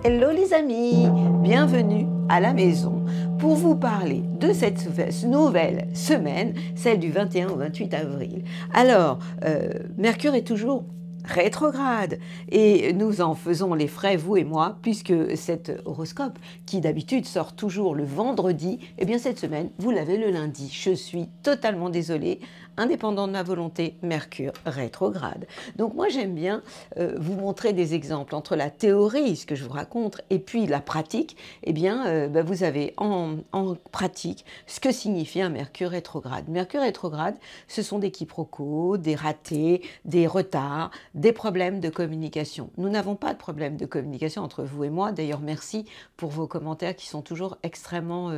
Hello les amis, bienvenue à la maison pour vous parler de cette nouvelle semaine, celle du 21 au 28 avril. Alors, Mercure est toujours rétrograde et nous en faisons les frais, vous et moi, puisque cet horoscope qui d'habitude sort toujours le vendredi, eh bien cette semaine, vous l'avez le lundi. Je suis totalement désolée, indépendant de ma volonté, Mercure rétrograde. Donc moi j'aime bien vous montrer des exemples entre la théorie, ce que je vous raconte, et puis la pratique. Eh bien vous avez en pratique ce que signifie un Mercure rétrograde. Mercure rétrograde, ce sont des quiproquos, des ratés, des retards, des problèmes de communication. Nous n'avons pas de problème de communication entre vous et moi. D'ailleurs, merci pour vos commentaires qui sont toujours extrêmement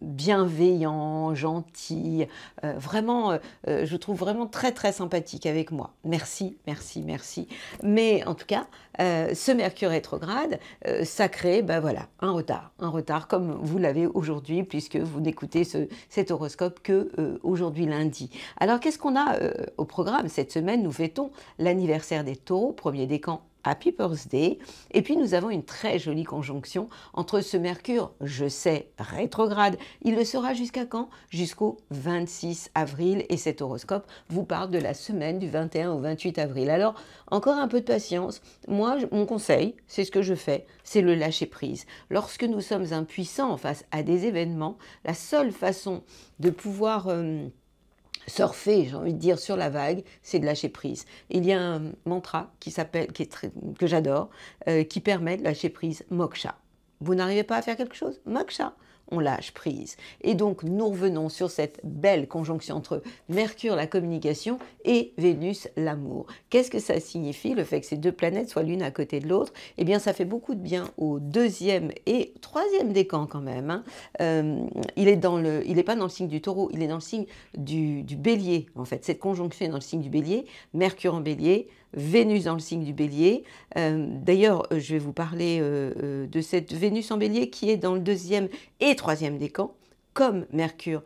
bienveillants, gentils, vraiment, je trouve vraiment très très sympathique avec moi. Merci, merci, merci. Mais en tout cas, ce Mercure rétrograde, ça crée, voilà, un retard comme vous l'avez aujourd'hui, puisque vous n'écoutez cet horoscope que aujourd'hui lundi. Alors qu'est-ce qu'on a au programme cette semaine? Nous fêtons l'anniversaire des Taureaux, premier décan. Happy Birthday. Et puis nous avons une très jolie conjonction entre ce Mercure, je sais, rétrograde. Il le sera jusqu'à quand? Jusqu'au 26 avril. Et cet horoscope vous parle de la semaine du 21 au 28 avril. Alors, encore un peu de patience. Moi, mon conseil, c'est ce que je fais, c'est le lâcher prise. Lorsque nous sommes impuissants face à des événements, la seule façon de pouvoir surfer, j'ai envie de dire, sur la vague, c'est de lâcher prise. Il y a un mantra que j'adore, qui permet de lâcher prise, moksha. Vous n'arrivez pas à faire quelque chose? Moksha. On lâche prise. Et donc, nous revenons sur cette belle conjonction entre Mercure, la communication, et Vénus, l'amour. Qu'est-ce que ça signifie, le fait que ces deux planètes soient l'une à côté de l'autre? Eh bien, ça fait beaucoup de bien au deuxième et troisième décan quand même. Hein. Il n'est pas dans le signe du Taureau, il est dans le signe du Bélier, en fait. Cette conjonction est dans le signe du Bélier, Mercure en Bélier, Vénus dans le signe du Bélier. D'ailleurs, je vais vous parler de cette Vénus en Bélier qui est dans le deuxième et troisième décan, comme Mercure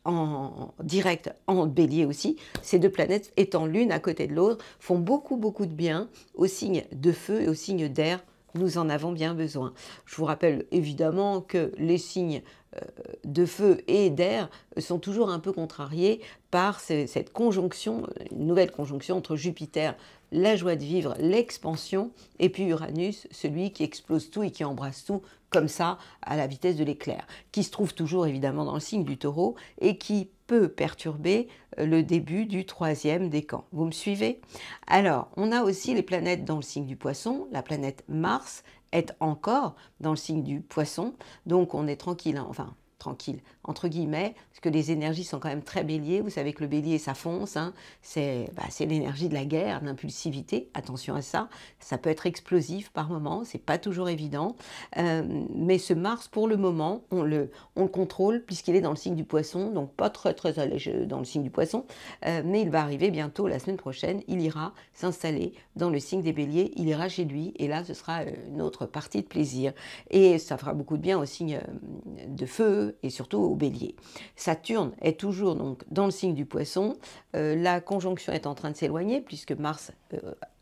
en direct en Bélier aussi. Ces deux planètes étant l'une à côté de l'autre font beaucoup de bien aux signes de feu et aux signes d'air. Nous en avons bien besoin. Je vous rappelle évidemment que les signes de feu et d'air sont toujours un peu contrariés par cette conjonction, une nouvelle conjonction entre Jupiter, la joie de vivre, l'expansion, et puis Uranus, celui qui explose tout et qui embrasse tout comme ça, à la vitesse de l'éclair, qui se trouve toujours évidemment dans le signe du Taureau et qui peut perturber le début du troisième décan. Vous me suivez? Alors, on a aussi les planètes dans le signe du Poisson. La planète Mars est encore dans le signe du Poisson, donc on est tranquille, hein, enfin tranquille, entre guillemets, parce que les énergies sont quand même très bélier. Vous savez que le bélier, ça fonce, hein, c'est l'énergie de la guerre, de l'impulsivité, attention à ça, ça peut être explosif par moment, c'est pas toujours évident, mais ce Mars, pour le moment, on le contrôle, puisqu'il est dans le signe du Poisson, donc pas très allégé dans le signe du Poisson, mais il va arriver bientôt, la semaine prochaine, il ira s'installer dans le signe des béliers, il ira chez lui, et là, ce sera une autre partie de plaisir, et ça fera beaucoup de bien au signe de feu, et surtout au Bélier. Saturne est toujours donc dans le signe du Poisson. La conjonction est en train de s'éloigner puisque Mars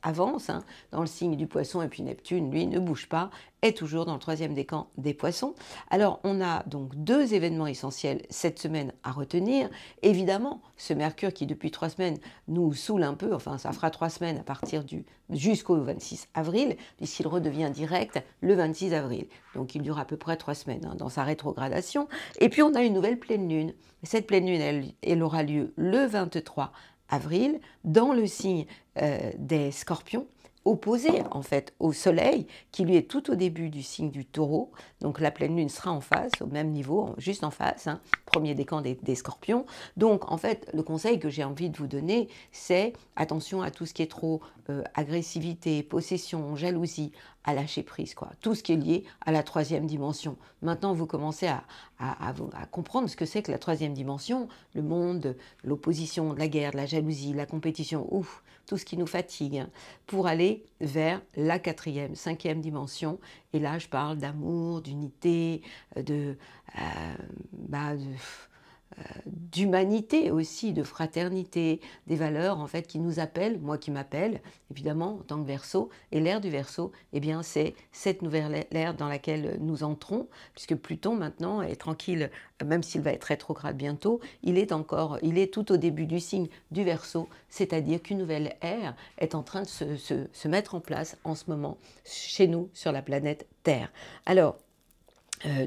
avance dans le signe du Poisson et puis Neptune, lui, ne bouge pas, est toujours dans le troisième décan des Poissons. Alors, on a donc deux événements essentiels cette semaine à retenir. Évidemment, ce Mercure qui, depuis 3 semaines, nous saoule un peu, enfin, ça fera 3 semaines à partir jusqu'au 26 avril, puisqu'il redevient direct le 26 avril. Donc, il dure à peu près 3 semaines dans sa rétrogradation. Et puis, on a une nouvelle pleine lune. Cette pleine lune, elle aura lieu le 23 avril, dans le signe des Scorpions, opposé en fait au Soleil, qui lui est tout au début du signe du Taureau. Donc la pleine lune sera en face, au même niveau, juste en face, hein, premier décan des Scorpions. Donc en fait, le conseil que j'ai envie de vous donner, c'est attention à tout ce qui est trop agressivité, possession, jalousie, à lâcher prise, quoi. Tout ce qui est lié à la troisième dimension. Maintenant, vous commencez à comprendre ce que c'est que la troisième dimension, le monde, l'opposition, la guerre, la jalousie, la compétition, ouf, tout ce qui nous fatigue, hein, pour aller vers la 4e, 5e dimension. Et là, je parle d'amour, d'unité, d'humanité aussi, de fraternité, des valeurs en fait qui nous appellent, moi qui m'appelle, évidemment en tant que Verseau, et l'ère du Verseau, eh bien c'est cette nouvelle ère dans laquelle nous entrons, puisque Pluton maintenant est tranquille, même s'il va être rétrograde bientôt, il est tout au début du signe du Verseau, c'est-à-dire qu'une nouvelle ère est en train de se mettre en place en ce moment chez nous sur la planète Terre. Alors,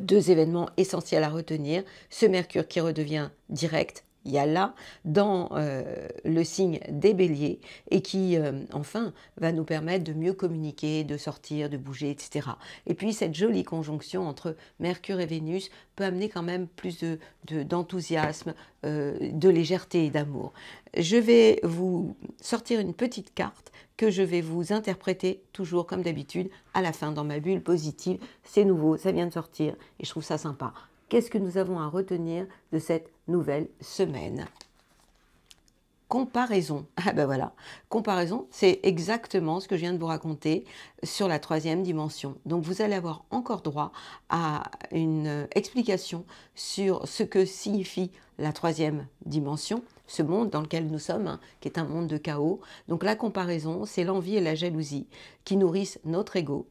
deux événements essentiels à retenir, ce Mercure qui redevient direct, il y a là, dans le signe des Béliers, et qui, enfin, va nous permettre de mieux communiquer, de sortir, de bouger, etc. Et puis, cette jolie conjonction entre Mercure et Vénus peut amener quand même plus d'enthousiasme, de légèreté et d'amour. Je vais vous sortir une petite carte que je vais vous interpréter toujours comme d'habitude à la fin dans ma bulle positive. C'est nouveau, ça vient de sortir et je trouve ça sympa. Qu'est-ce que nous avons à retenir de cette nouvelle semaine? Comparaison. Ah ben voilà, comparaison, c'est exactement ce que je viens de vous raconter sur la troisième dimension. Donc vous allez avoir encore droit à une explication sur ce que signifie la troisième dimension, ce monde dans lequel nous sommes, hein, qui est un monde de chaos. Donc la comparaison, c'est l'envie et la jalousie qui nourrissent notre ego,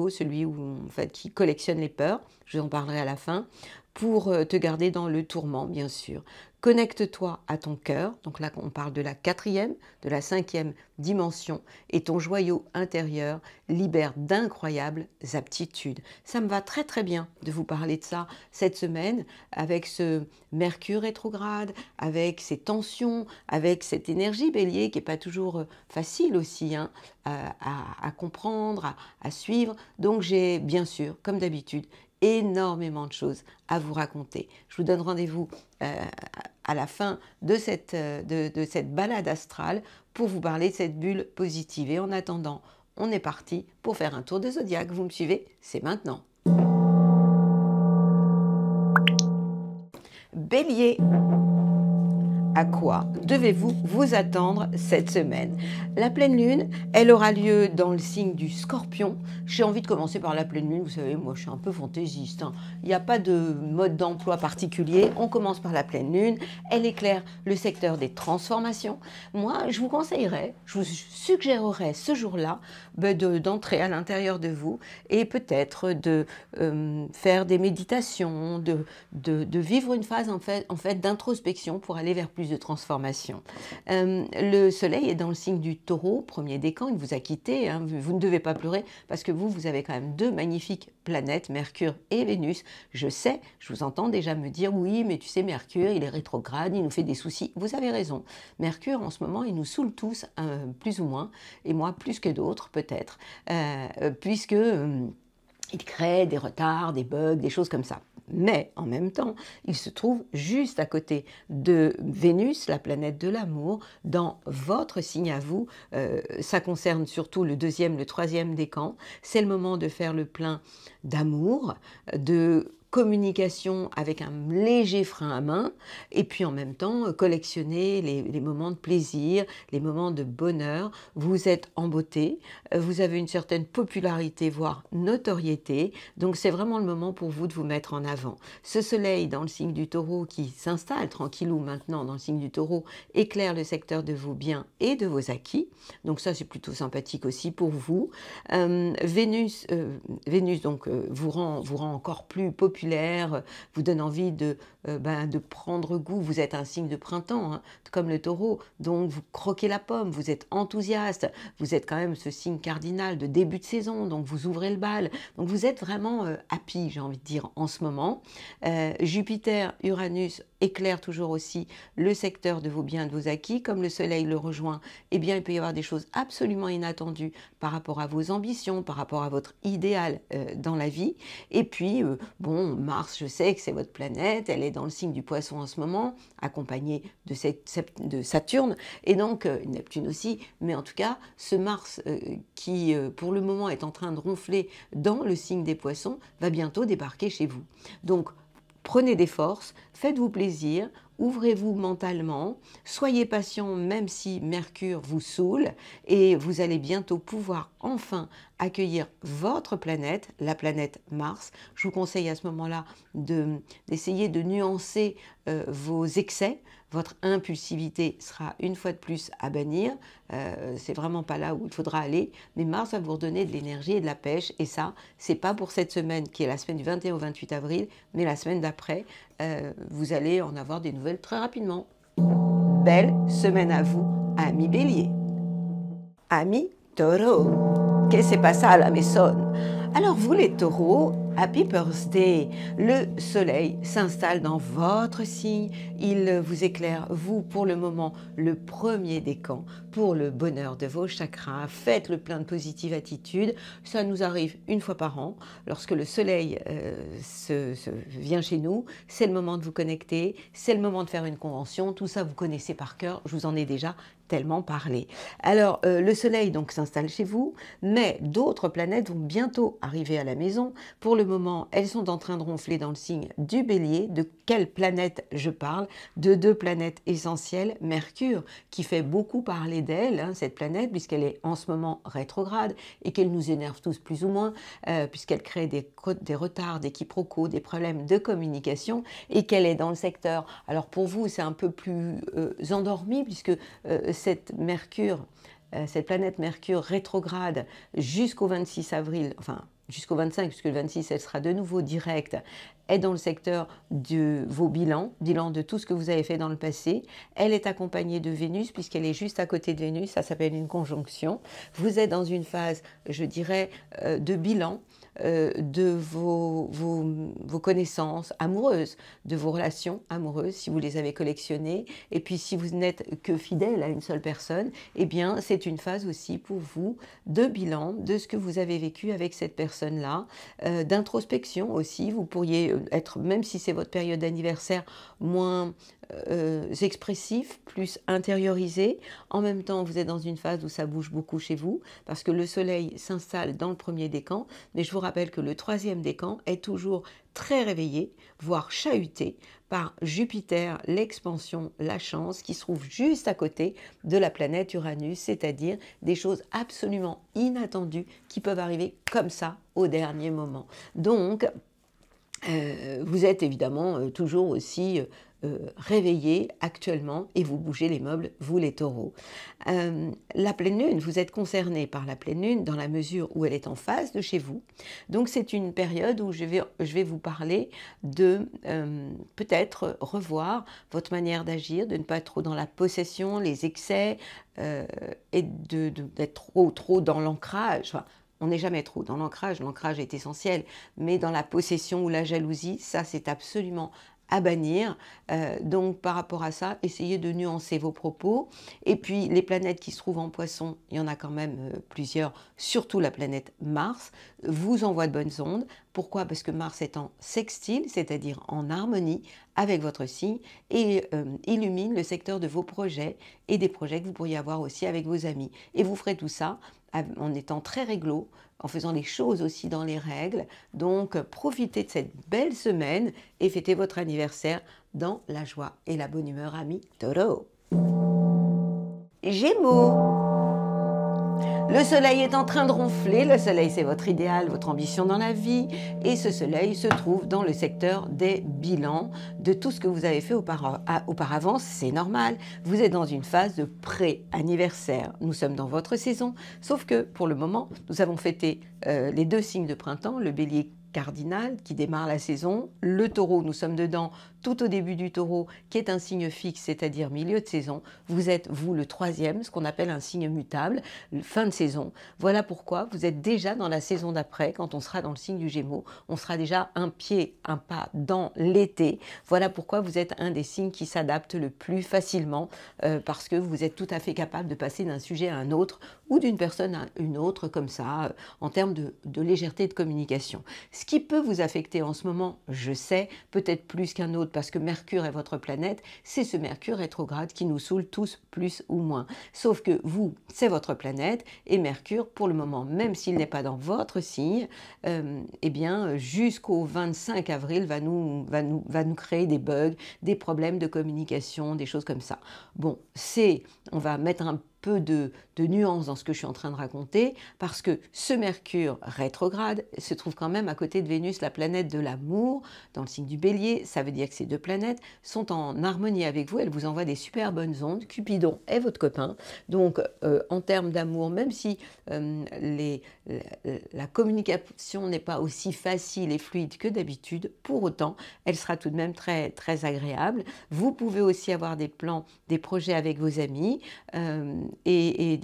celui où, en fait, qui collectionne les peurs, je vous en parlerai à la fin, pour te garder dans le tourment, bien sûr. Connecte-toi à ton cœur, donc là on parle de la quatrième, de la cinquième dimension, et ton joyau intérieur libère d'incroyables aptitudes. Ça me va très très bien de vous parler de ça cette semaine, avec ce Mercure rétrograde, avec ces tensions, avec cette énergie Bélier qui n'est pas toujours facile aussi hein, à comprendre, à suivre. Donc j'ai bien sûr, comme d'habitude, énormément de choses à vous raconter. Je vous donne rendez-vous à la fin de cette balade astrale pour vous parler de cette bulle positive. Et en attendant, on est parti pour faire un tour de zodiaque. Vous me suivez? C'est maintenant. Bélier. À quoi devez-vous vous attendre cette semaine? La pleine lune, elle aura lieu dans le signe du Scorpion. J'ai envie de commencer par la pleine lune. Vous savez, moi, je suis un peu fantaisiste. Hein. Il n'y a pas de mode d'emploi particulier. On commence par la pleine lune. Elle éclaire le secteur des transformations. Moi, je vous conseillerais, je vous suggérerais ce jour-là d'entrer à l'intérieur de vous et peut-être de faire des méditations, de vivre une phase en fait d'introspection pour aller vers plus de transformation. Le soleil est dans le signe du Taureau, premier décan, il vous a quitté, hein, vous ne devez pas pleurer parce que vous avez quand même deux magnifiques planètes, Mercure et Vénus. Je sais, je vous entends déjà me dire oui, mais tu sais, Mercure, il est rétrograde, il nous fait des soucis. Vous avez raison. Mercure, en ce moment, il nous saoule tous, plus ou moins, et moi plus que d'autres peut-être, puisque il crée des retards, des bugs, des choses comme ça. Mais en même temps, il se trouve juste à côté de Vénus, la planète de l'amour, dans votre signe à vous. Ça concerne surtout le deuxième, le troisième décan. C'est le moment de faire le plein d'amour, de communication avec un léger frein à main, et puis en même temps collectionner les moments de plaisir, les moments de bonheur. Vous êtes en beauté, vous avez une certaine popularité, voire notoriété, donc c'est vraiment le moment pour vous de vous mettre en avant. Ce soleil dans le signe du Taureau qui s'installe tranquillou maintenant dans le signe du Taureau éclaire le secteur de vos biens et de vos acquis, donc ça c'est plutôt sympathique aussi pour vous. Vénus donc vous rend encore plus populaire, vous donne envie de prendre goût. Vous êtes un signe de printemps, hein, comme le Taureau, donc vous croquez la pomme, vous êtes enthousiaste, vous êtes quand même ce signe cardinal de début de saison, donc vous ouvrez le bal, donc vous êtes vraiment happy, j'ai envie de dire, en ce moment. Jupiter, Uranus éclaire toujours aussi le secteur de vos biens, de vos acquis. Comme le soleil le rejoint, eh bien, il peut y avoir des choses absolument inattendues par rapport à vos ambitions, par rapport à votre idéal dans la vie. Et puis, bon, Mars, je sais que c'est votre planète, elle est dans le signe du Poisson en ce moment, accompagnée de Saturne, et donc Neptune aussi. Mais en tout cas, ce Mars qui, pour le moment, est en train de ronfler dans le signe des Poissons, va bientôt débarquer chez vous. Donc, prenez des forces, faites-vous plaisir, ouvrez-vous mentalement, soyez patient même si Mercure vous saoule et vous allez bientôt pouvoir enfin accueillir votre planète, la planète Mars. Je vous conseille à ce moment-là d'essayer de nuancer vos excès. Votre impulsivité sera une fois de plus à bannir. C'est vraiment pas là où il faudra aller. Mais Mars va vous redonner de l'énergie et de la pêche. Et ça, c'est pas pour cette semaine qui est la semaine du 21 au 28 avril, mais la semaine d'après. Vous allez en avoir des nouvelles très rapidement. Belle semaine à vous, amis Bélier. Amis Taureau, que se pasa à la maison? Alors vous les taureaux, Happy Birthday! Le soleil s'installe dans votre signe, il vous éclaire, vous pour le moment, le premier décan pour le bonheur de vos chakras. Faites le plein de positive attitude, ça nous arrive une fois par an. Lorsque le soleil vient chez nous, c'est le moment de vous connecter, c'est le moment de faire une convention, tout ça vous connaissez par cœur, je vous en ai déjà tellement parlé. Alors le soleil donc s'installe chez vous, mais d'autres planètes vont bientôt arriver à la maison. Pour le moment, elles sont en train de ronfler dans le signe du Bélier. De quelle planète je parle? De deux planètes essentielles. Mercure, qui fait beaucoup parler d'elle, hein, cette planète, puisqu'elle est en ce moment rétrograde et qu'elle nous énerve tous plus ou moins, puisqu'elle crée des retards, des quiproquos, des problèmes de communication et qu'elle est dans le secteur. Alors pour vous, c'est un peu plus endormi, puisque cette planète Mercure rétrograde jusqu'au 26 avril, enfin jusqu'au 25, puisque le 26, elle sera de nouveau directe, est dans le secteur de vos bilans, bilan de tout ce que vous avez fait dans le passé. Elle est accompagnée de Vénus, puisqu'elle est juste à côté de Vénus, ça s'appelle une conjonction. Vous êtes dans une phase, je dirais, de bilan, de vos connaissances amoureuses, de vos relations amoureuses, si vous les avez collectionnées. Et puis, si vous n'êtes que fidèle à une seule personne, eh bien, c'est une phase aussi pour vous de bilan de ce que vous avez vécu avec cette personne-là, d'introspection aussi. Vous pourriez être, même si c'est votre période d'anniversaire, moins expressif, plus intériorisé. En même temps, vous êtes dans une phase où ça bouge beaucoup chez vous, parce que le soleil s'installe dans le premier décan, mais je vous rappelle que le troisième décan est toujours très réveillé, voire chahuté par Jupiter, l'expansion, la chance, qui se trouve juste à côté de la planète Uranus, c'est-à-dire des choses absolument inattendues qui peuvent arriver comme ça au dernier moment. Donc, vous êtes évidemment toujours aussi réveillé actuellement et vous bougez les meubles, vous les taureaux. La pleine lune, vous êtes concerné par la pleine lune dans la mesure où elle est en face de chez vous. Donc c'est une période où je vais vous parler de peut-être revoir votre manière d'agir, de ne pas être trop dans la possession, les excès et d'être trop dans l'ancrage. Enfin, on n'est jamais trop dans l'ancrage est essentiel, mais dans la possession ou la jalousie, ça c'est absolument à bannir. Donc par rapport à ça, essayez de nuancer vos propos. Et puis les planètes qui se trouvent en Poisson, il y en a quand même plusieurs, surtout la planète Mars, vous envoie de bonnes ondes. Pourquoi? Parce que Mars est en sextile, c'est-à-dire en harmonie avec votre signe, et illumine le secteur de vos projets et des projets que vous pourriez avoir aussi avec vos amis. Et vous ferez tout ça en étant très réglo, en faisant les choses aussi dans les règles. Donc profitez de cette belle semaine et fêtez votre anniversaire dans la joie et la bonne humeur, amis Taureau. Gémeaux. Le soleil est en train de ronfler, le soleil c'est votre idéal, votre ambition dans la vie, et ce soleil se trouve dans le secteur des bilans, de tout ce que vous avez fait auparavant, c'est normal, vous êtes dans une phase de pré-anniversaire, nous sommes dans votre saison, sauf que pour le moment, nous avons fêté les deux signes de printemps, le bélier cardinal qui démarre la saison, le taureau, nous sommes dedans tout au début du taureau qui est un signe fixe, c'est-à-dire milieu de saison. Vous êtes, vous, le troisième, ce qu'on appelle un signe mutable, fin de saison. Voilà pourquoi vous êtes déjà dans la saison d'après, quand on sera dans le signe du Gémeaux, on sera déjà un pas dans l'été. Voilà pourquoi vous êtes un des signes qui s'adapte le plus facilement parce que vous êtes tout à fait capable de passer d'un sujet à un autre ou d'une personne à une autre, comme ça, en termes de légèreté de communication. Ce qui peut vous affecter en ce moment, je sais, peut-être plus qu'un autre, parce que Mercure est votre planète, c'est ce Mercure rétrograde qui nous saoule tous plus ou moins. Sauf que vous, c'est votre planète, et Mercure, pour le moment, même s'il n'est pas dans votre signe, eh bien, jusqu'au 25 avril, va nous créer des bugs, des problèmes de communication, des choses comme ça. Bon, on va mettre un peu de nuance dans ce que je suis en train de raconter, parce que ce Mercure rétrograde se trouve quand même à côté de Vénus, la planète de l'amour, dans le signe du Bélier. Ça veut dire que ces deux planètes sont en harmonie avec vous, elles vous envoient des super bonnes ondes. Cupidon est votre copain, donc en termes d'amour, même si la communication n'est pas aussi facile et fluide que d'habitude, pour autant, elle sera tout de même très, très agréable. Vous pouvez aussi avoir des plans, des projets avec vos amis, et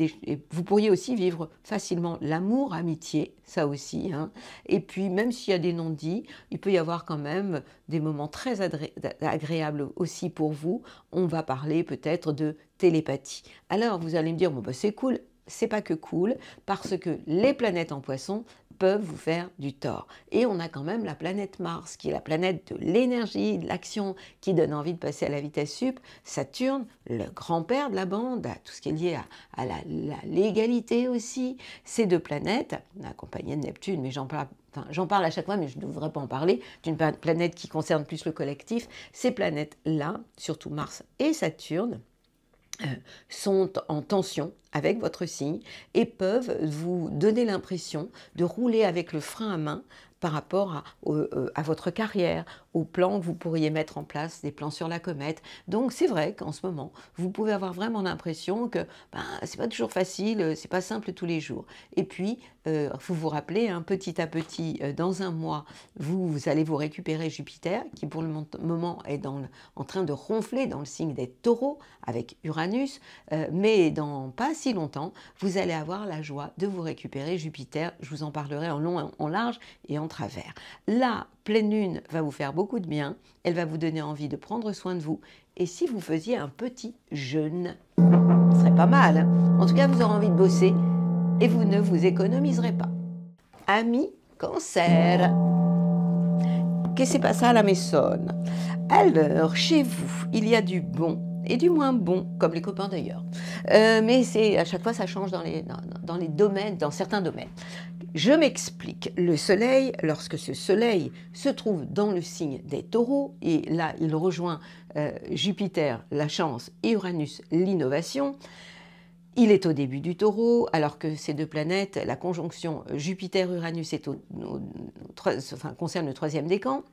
vous pourriez aussi vivre facilement l'amour, amitié, ça aussi, hein. Et puis même s'il y a des non-dits, il peut y avoir quand même des moments très agréables aussi pour vous. On va parler peut-être de télépathie. Alors vous allez me dire, bon, bah, c'est cool. C'est pas que cool, parce que les planètes en Poisson peuvent vous faire du tort. Et on a quand même la planète Mars, qui est la planète de l'énergie, de l'action, qui donne envie de passer à la vitesse sup. Saturne, le grand-père de la bande, à tout ce qui est lié à la légalité aussi. Ces deux planètes, accompagnées de Neptune, mais j'en parle à chaque fois, mais je ne devrais pas en parler, d'une planète qui concerne plus le collectif. Ces planètes-là, surtout Mars et Saturne, sont en tension avec votre signe et peuvent vous donner l'impression de rouler avec le frein à main par rapport à votre carrière, aux plans que vous pourriez mettre en place, des plans sur la comète. Donc c'est vrai qu'en ce moment, vous pouvez avoir vraiment l'impression que c'est pas toujours facile, c'est pas simple tous les jours. Et puis, vous vous rappelez, hein, petit à petit, dans un mois, vous allez vous récupérer Jupiter, qui pour le moment est en train de ronfler dans le signe des Taureaux, avec Uranus, mais dans pas si longtemps, vous allez avoir la joie de vous récupérer Jupiter. Je vous en parlerai en long, en large et en travers. La pleine lune va vous faire beaucoup de bien, elle va vous donner envie de prendre soin de vous, et si vous faisiez un petit jeûne, ce serait pas mal, hein. En tout cas, vous aurez envie de bosser, et vous ne vous économiserez pas. Amis Cancer, qu'est-ce qui se passe à la maison? Alors, chez vous, il y a du bon et du moins bon, comme les copains d'ailleurs. Mais à chaque fois, ça change dans les domaines, dans certains domaines. Je m'explique. Le soleil, lorsque ce soleil se trouve dans le signe des Taureaux, et là, il rejoint Jupiter, la chance, et Uranus, l'innovation, il est au début du Taureau, alors que ces deux planètes, la conjonction Jupiter-Uranus concerne le troisième décan,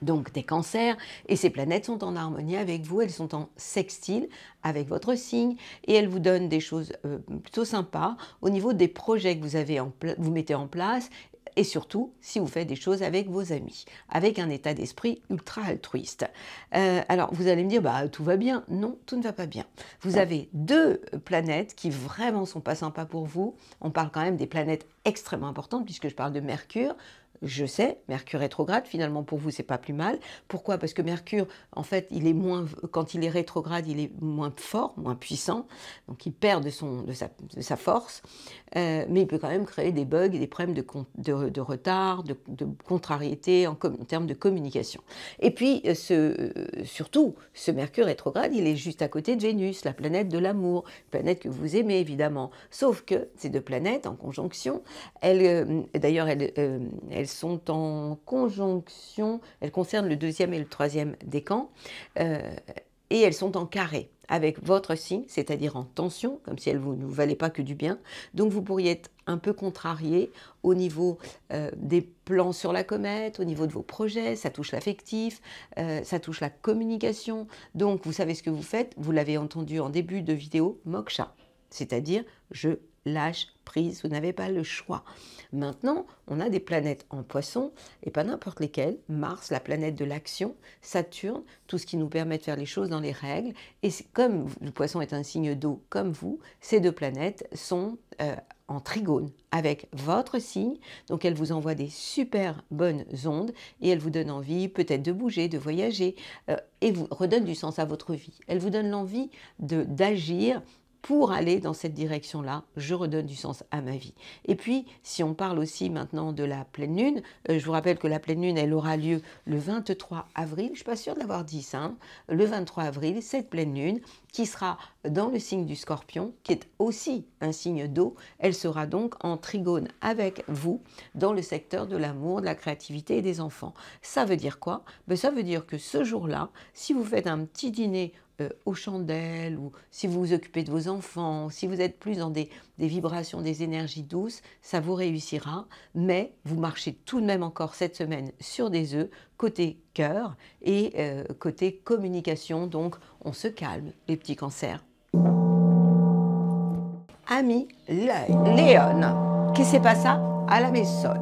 donc des cancers, et ces planètes sont en harmonie avec vous, elles sont en sextile avec votre signe, et elles vous donnent des choses plutôt sympas au niveau des projets que vous mettez en place, et surtout si vous faites des choses avec vos amis, avec un état d'esprit ultra altruiste. Alors vous allez me dire, tout va bien. Non, tout ne va pas bien. Vous avez deux planètes qui vraiment sont pas sympas pour vous. On parle quand même des planètes extrêmement importantes, puisque je parle de Mercure. Je sais, Mercure rétrograde, finalement pour vous c'est pas plus mal. Pourquoi? Parce que Mercure, en fait, quand il est rétrograde, il est moins fort, moins puissant, donc il perd de sa force, mais il peut quand même créer des bugs et des problèmes de retard, de contrariété en termes de communication. Et puis, surtout, ce Mercure rétrograde, il est juste à côté de Vénus, la planète de l'amour, planète que vous aimez évidemment. Sauf que ces deux planètes en conjonction, d'ailleurs, elles sont en conjonction, elles concernent le deuxième et le troisième décan, et elles sont en carré avec votre signe, c'est-à-dire en tension, comme si elles ne vous valaient pas que du bien. Donc vous pourriez être un peu contrarié au niveau des plans sur la comète, au niveau de vos projets, ça touche l'affectif, ça touche la communication. Donc vous savez ce que vous faites, vous l'avez entendu en début de vidéo, moksha, c'est-à-dire je lâche prise, vous n'avez pas le choix. Maintenant, on a des planètes en Poisson, et pas n'importe lesquelles. Mars, la planète de l'action, Saturne, tout ce qui nous permet de faire les choses dans les règles. Et comme le Poisson est un signe d'eau comme vous, ces deux planètes sont en trigone avec votre signe, donc elles vous envoient des super bonnes ondes, et elles vous donnent envie peut-être de bouger, de voyager, et vous redonnent du sens à votre vie. Elles vous donnent l'envie d'agir pour aller dans cette direction-là, je redonne du sens à ma vie. Et puis, si on parle aussi maintenant de la pleine lune, je vous rappelle que la pleine lune, elle aura lieu le 23 avril, je ne suis pas sûre de l'avoir dit ça, hein, le 23 avril, cette pleine lune qui sera dans le signe du Scorpion, qui est aussi un signe d'eau, elle sera donc en trigone avec vous dans le secteur de l'amour, de la créativité et des enfants. Ça veut dire quoi? Ben, ça veut dire que ce jour-là, si vous faites un petit dîner aux chandelles, ou si vous vous occupez de vos enfants, si vous êtes plus dans des vibrations, des énergies douces, ça vous réussira, mais vous marchez tout de même encore cette semaine sur des œufs, côté cœur et côté communication, donc on se calme, les petits cancers. Ami Léon, qu'est-ce qui se passe à la maison?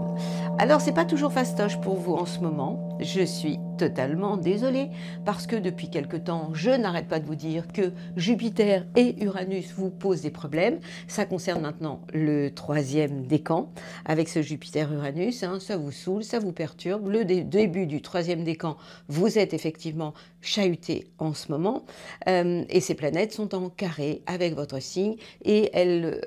Alors, c'est pas toujours fastoche pour vous en ce moment. Je suis totalement désolée parce que depuis quelque temps, je n'arrête pas de vous dire que Jupiter et Uranus vous posent des problèmes. Ça concerne maintenant le 3e décan avec ce Jupiter-Uranus. Hein, ça vous saoule, ça vous perturbe. Le début du 3e décan, vous êtes effectivement chahuté en ce moment et ces planètes sont en carré avec votre signe et elles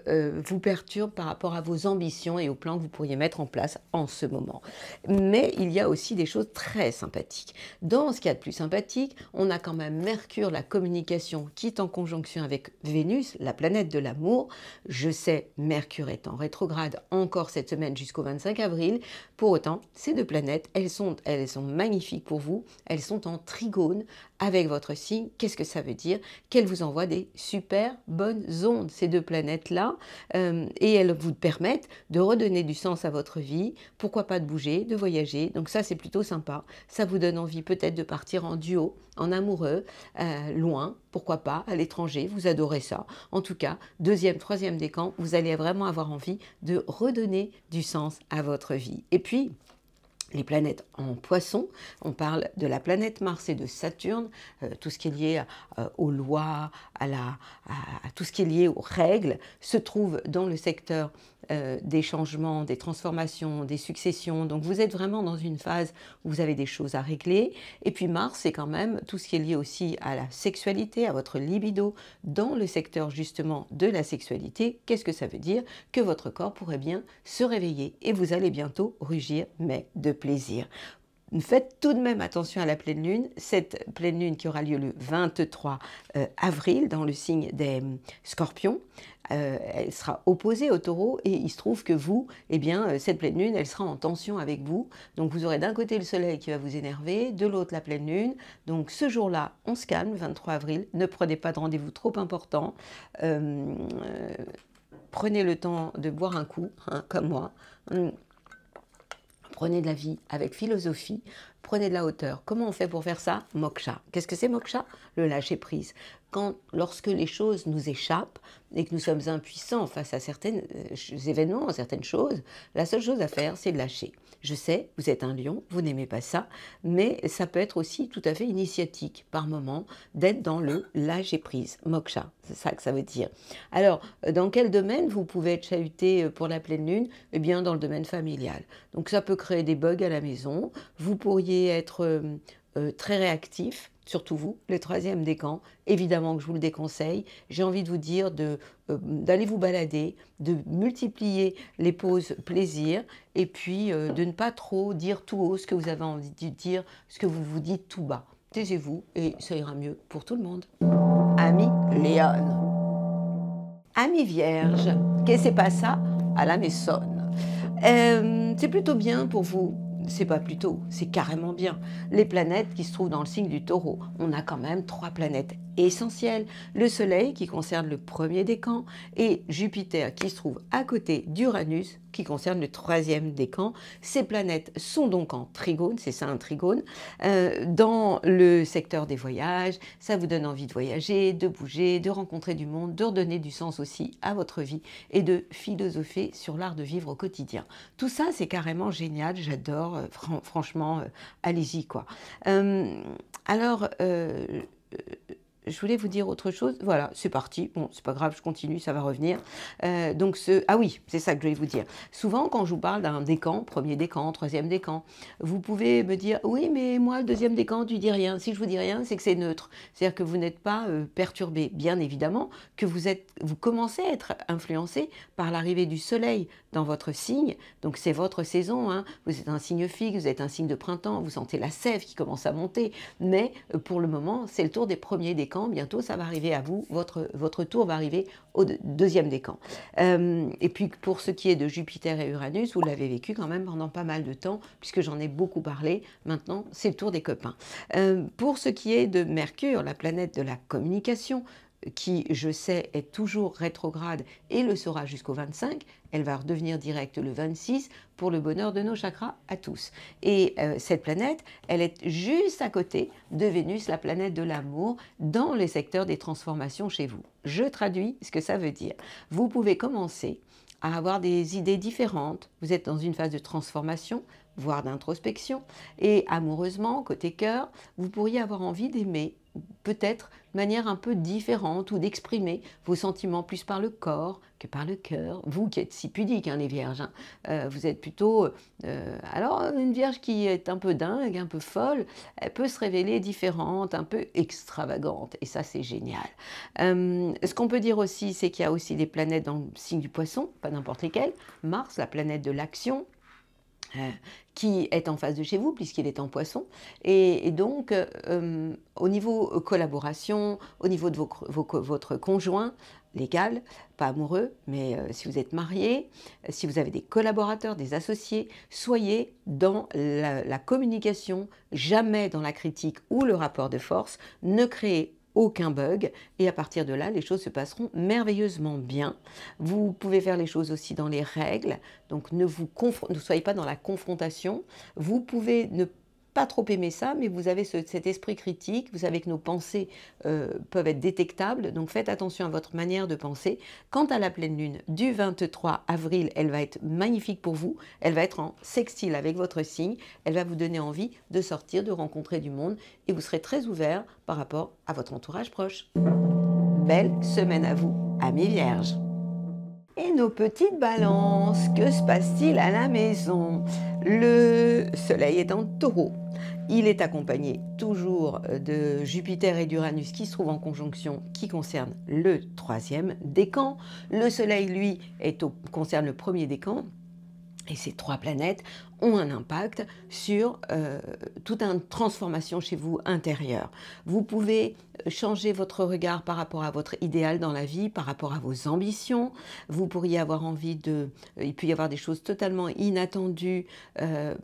vous perturbent par rapport à vos ambitions et aux plans que vous pourriez mettre en place en ce moment. Mais il y a aussi des choses très sympathiques. Dans ce qu'il y a de plus sympathique, on a quand même Mercure, la communication, qui est en conjonction avec Vénus, la planète de l'amour. Je sais, Mercure est en rétrograde encore cette semaine jusqu'au 25 avril. Pour autant, ces deux planètes, elles sont magnifiques pour vous. Elles sont en trigone avec votre signe. Qu'est-ce que ça veut dire? Qu'elles vous envoient des super bonnes ondes, ces deux planètes-là, et elles vous permettent de redonner du sens à votre vie. Pourquoi pas de bouger, de voyager? Donc ça, c'est plutôt sympa. Ça vous donne envie peut-être de partir en duo, en amoureux, loin, pourquoi pas, à l'étranger, vous adorez ça. En tout cas, 2e, 3e décan, vous allez vraiment avoir envie de redonner du sens à votre vie. Et puis, les planètes en poisson, on parle de la planète Mars et de Saturne, tout ce qui est lié aux lois, à tout ce qui est lié aux règles, se trouve dans le secteur des changements, des transformations, des successions. Donc vous êtes vraiment dans une phase où vous avez des choses à régler. Et puis Mars, c'est quand même tout ce qui est lié aussi à la sexualité, à votre libido, dans le secteur justement de la sexualité. Qu'est-ce que ça veut dire? Que votre corps pourrait bien se réveiller et vous allez bientôt rugir, mais de plaisir. Faites tout de même attention à la pleine lune, cette pleine lune qui aura lieu le 23 avril dans le signe des Scorpions. Elle sera opposée au Taureau et il se trouve que vous, eh bien, cette pleine lune, elle sera en tension avec vous. Donc vous aurez d'un côté le soleil qui va vous énerver, de l'autre la pleine lune. Donc ce jour-là, on se calme, 23 avril, ne prenez pas de rendez-vous trop important. Prenez le temps de boire un coup, hein, comme moi. Prenez de la vie avec philosophie, prenez de la hauteur. Comment on fait pour faire ça? Moksha. Qu'est-ce que c'est moksha? Le lâcher-prise. Lorsque les choses nous échappent et que nous sommes impuissants face à certains événements, certaines choses, la seule chose à faire, c'est de lâcher. Je sais, vous êtes un lion, vous n'aimez pas ça, mais ça peut être aussi tout à fait initiatique par moment d'être dans le lâcher-prise, moksha, c'est ça que ça veut dire. Alors, dans quel domaine vous pouvez être chahuté pour la pleine lune? Eh bien, dans le domaine familial. Donc, ça peut créer des bugs à la maison. Vous pourriez être très réactif, surtout vous, le 3e décan, évidemment que je vous le déconseille. J'ai envie de vous dire d'aller vous balader, de multiplier les pauses plaisir et puis de ne pas trop dire tout haut ce que vous avez envie de dire, ce que vous vous dites tout bas. Taisez-vous et ça ira mieux pour tout le monde. Ami Léon. Ami Vierge, qu'est-ce que c'est pas ça à la maison? C'est plutôt bien pour vous. C'est pas plutôt, c'est carrément bien. Les planètes qui se trouvent dans le signe du Taureau, on a quand même 3 planètes essentielles. Le Soleil qui concerne le 1er décan et Jupiter qui se trouve à côté d'Uranus qui concerne le 3e décan. Ces planètes sont donc en trigone, c'est ça un trigone, dans le secteur des voyages. Ça vous donne envie de voyager, de bouger, de rencontrer du monde, de redonner du sens aussi à votre vie et de philosopher sur l'art de vivre au quotidien. Tout ça, c'est carrément génial, j'adore, franchement, allez-y quoi. Alors, je voulais vous dire autre chose. Voilà, c'est parti. Bon, c'est pas grave, je continue, ça va revenir. Ah oui, c'est ça que je voulais vous dire. Souvent, quand je vous parle d'un décan, premier décan, troisième décan, vous pouvez me dire, oui, mais moi, le deuxième décan, tu dis rien. Si je vous dis rien, c'est que c'est neutre. C'est-à-dire que vous n'êtes pas perturbé. Bien évidemment que vous commencez à être influencé par l'arrivée du soleil dans votre signe. Donc, c'est votre saison. Hein. Vous êtes un signe fixe, vous êtes un signe de printemps, vous sentez la sève qui commence à monter. Mais pour le moment, c'est le tour des premiers décans. Bientôt, ça va arriver à vous. Votre tour va arriver au deuxième décan. Et puis, pour ce qui est de Jupiter et Uranus, vous l'avez vécu quand même pendant pas mal de temps, puisque j'en ai beaucoup parlé. Maintenant, c'est le tour des copains. Pour ce qui est de Mercure, la planète de la communication, qui, je sais, est toujours rétrograde et le sera jusqu'au 25, elle va redevenir directe le 26 pour le bonheur de nos chakras à tous. Et cette planète, elle est juste à côté de Vénus, la planète de l'amour, dans les secteurs des transformations chez vous. Je traduis ce que ça veut dire. Vous pouvez commencer à avoir des idées différentes. Vous êtes dans une phase de transformation, voire d'introspection. Et amoureusement, côté cœur, vous pourriez avoir envie d'aimer, peut-être de manière un peu différente, ou d'exprimer vos sentiments plus par le corps que par le cœur. Vous qui êtes si pudiques, hein, les vierges, hein. Vous êtes plutôt... alors, une vierge qui est un peu dingue, un peu folle, elle peut se révéler différente, un peu extravagante. Et ça, c'est génial. Ce qu'on peut dire aussi, c'est qu'il y a aussi des planètes dans le signe du poisson, pas n'importe lesquelles. Mars, la planète de l'action, qui est en face de chez vous, puisqu'il est en poisson. Et donc, au niveau collaboration, au niveau de votre conjoint légal, pas amoureux, mais si vous êtes marié, si vous avez des collaborateurs, des associés, soyez dans la communication, jamais dans la critique ou le rapport de force. Ne créez aucun bug, et à partir de là, les choses se passeront merveilleusement bien. Vous pouvez faire les choses aussi dans les règles, donc ne soyez pas dans la confrontation. Vous pouvez ne pas trop aimer ça, mais vous avez cet esprit critique, vous savez que nos pensées peuvent être détectables, donc faites attention à votre manière de penser. Quant à la pleine lune du 23 avril, elle va être magnifique pour vous, elle va être en sextile avec votre signe, elle va vous donner envie de sortir, de rencontrer du monde, et vous serez très ouvert par rapport à votre entourage proche. Belle semaine à vous, amis vierges. Et nos petites balances, que se passe-t-il à la maison? Le soleil est en taureau. Il est accompagné toujours de Jupiter et d'Uranus qui se trouvent en conjonction, qui concerne le troisième décan. Le soleil, lui, concerne le premier décan. Et ces trois planètes ont un impact sur toute une transformation chez vous intérieure. Vous pouvez changer votre regard par rapport à votre idéal dans la vie, par rapport à vos ambitions. Vous pourriez avoir envie il peut y avoir des choses totalement inattendues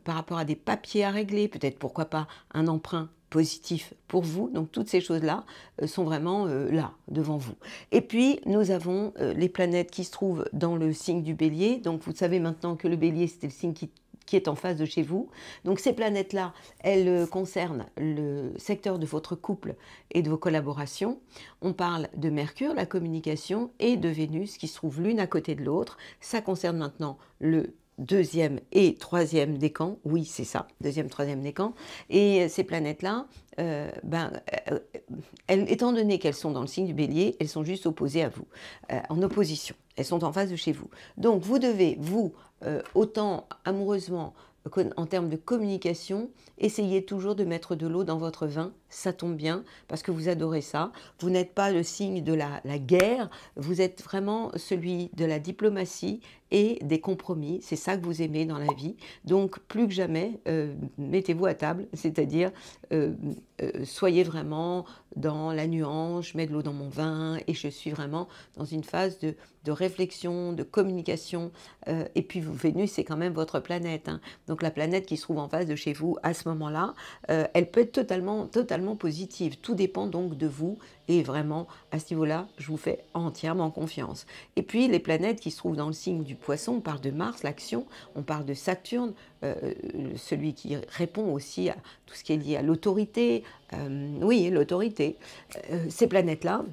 par rapport à des papiers à régler, peut-être pourquoi pas un emprunt positif pour vous. Donc toutes ces choses-là sont vraiment là, devant vous. Et puis nous avons les planètes qui se trouvent dans le signe du Bélier. Donc vous savez maintenant que le Bélier, c'était le signe qui est en face de chez vous. Donc ces planètes-là, elles concernent le secteur de votre couple et de vos collaborations. On parle de Mercure, la communication, et de Vénus qui se trouvent l'une à côté de l'autre. Ça concerne maintenant le deuxième et troisième décan, oui c'est ça, deuxième, troisième décan, et ces planètes-là, étant donné qu'elles sont dans le signe du Bélier, elles sont juste opposées à vous, en opposition, elles sont en face de chez vous. Donc vous devez, autant amoureusement en termes de communication, essayez toujours de mettre de l'eau dans votre vin, ça tombe bien, parce que vous adorez ça. Vous n'êtes pas le signe de la guerre, vous êtes vraiment celui de la diplomatie et des compromis, c'est ça que vous aimez dans la vie. Donc plus que jamais, mettez-vous à table, c'est-à-dire soyez vraiment dans la nuance, je mets de l'eau dans mon vin et je suis vraiment dans une phase de réflexion, de communication. Et puis Vénus, c'est quand même votre planète, hein. Donc la planète qui se trouve en face de chez vous à ce moment-là, elle peut être totalement positive. Tout dépend donc de vous. Et vraiment, à ce niveau-là, je vous fais entièrement confiance. Et puis, les planètes qui se trouvent dans le signe du Poisson, on parle de Mars, l'action, on parle de Saturne, celui qui répond aussi à tout ce qui est lié à l'autorité. Oui, l'autorité. Ces planètes-là,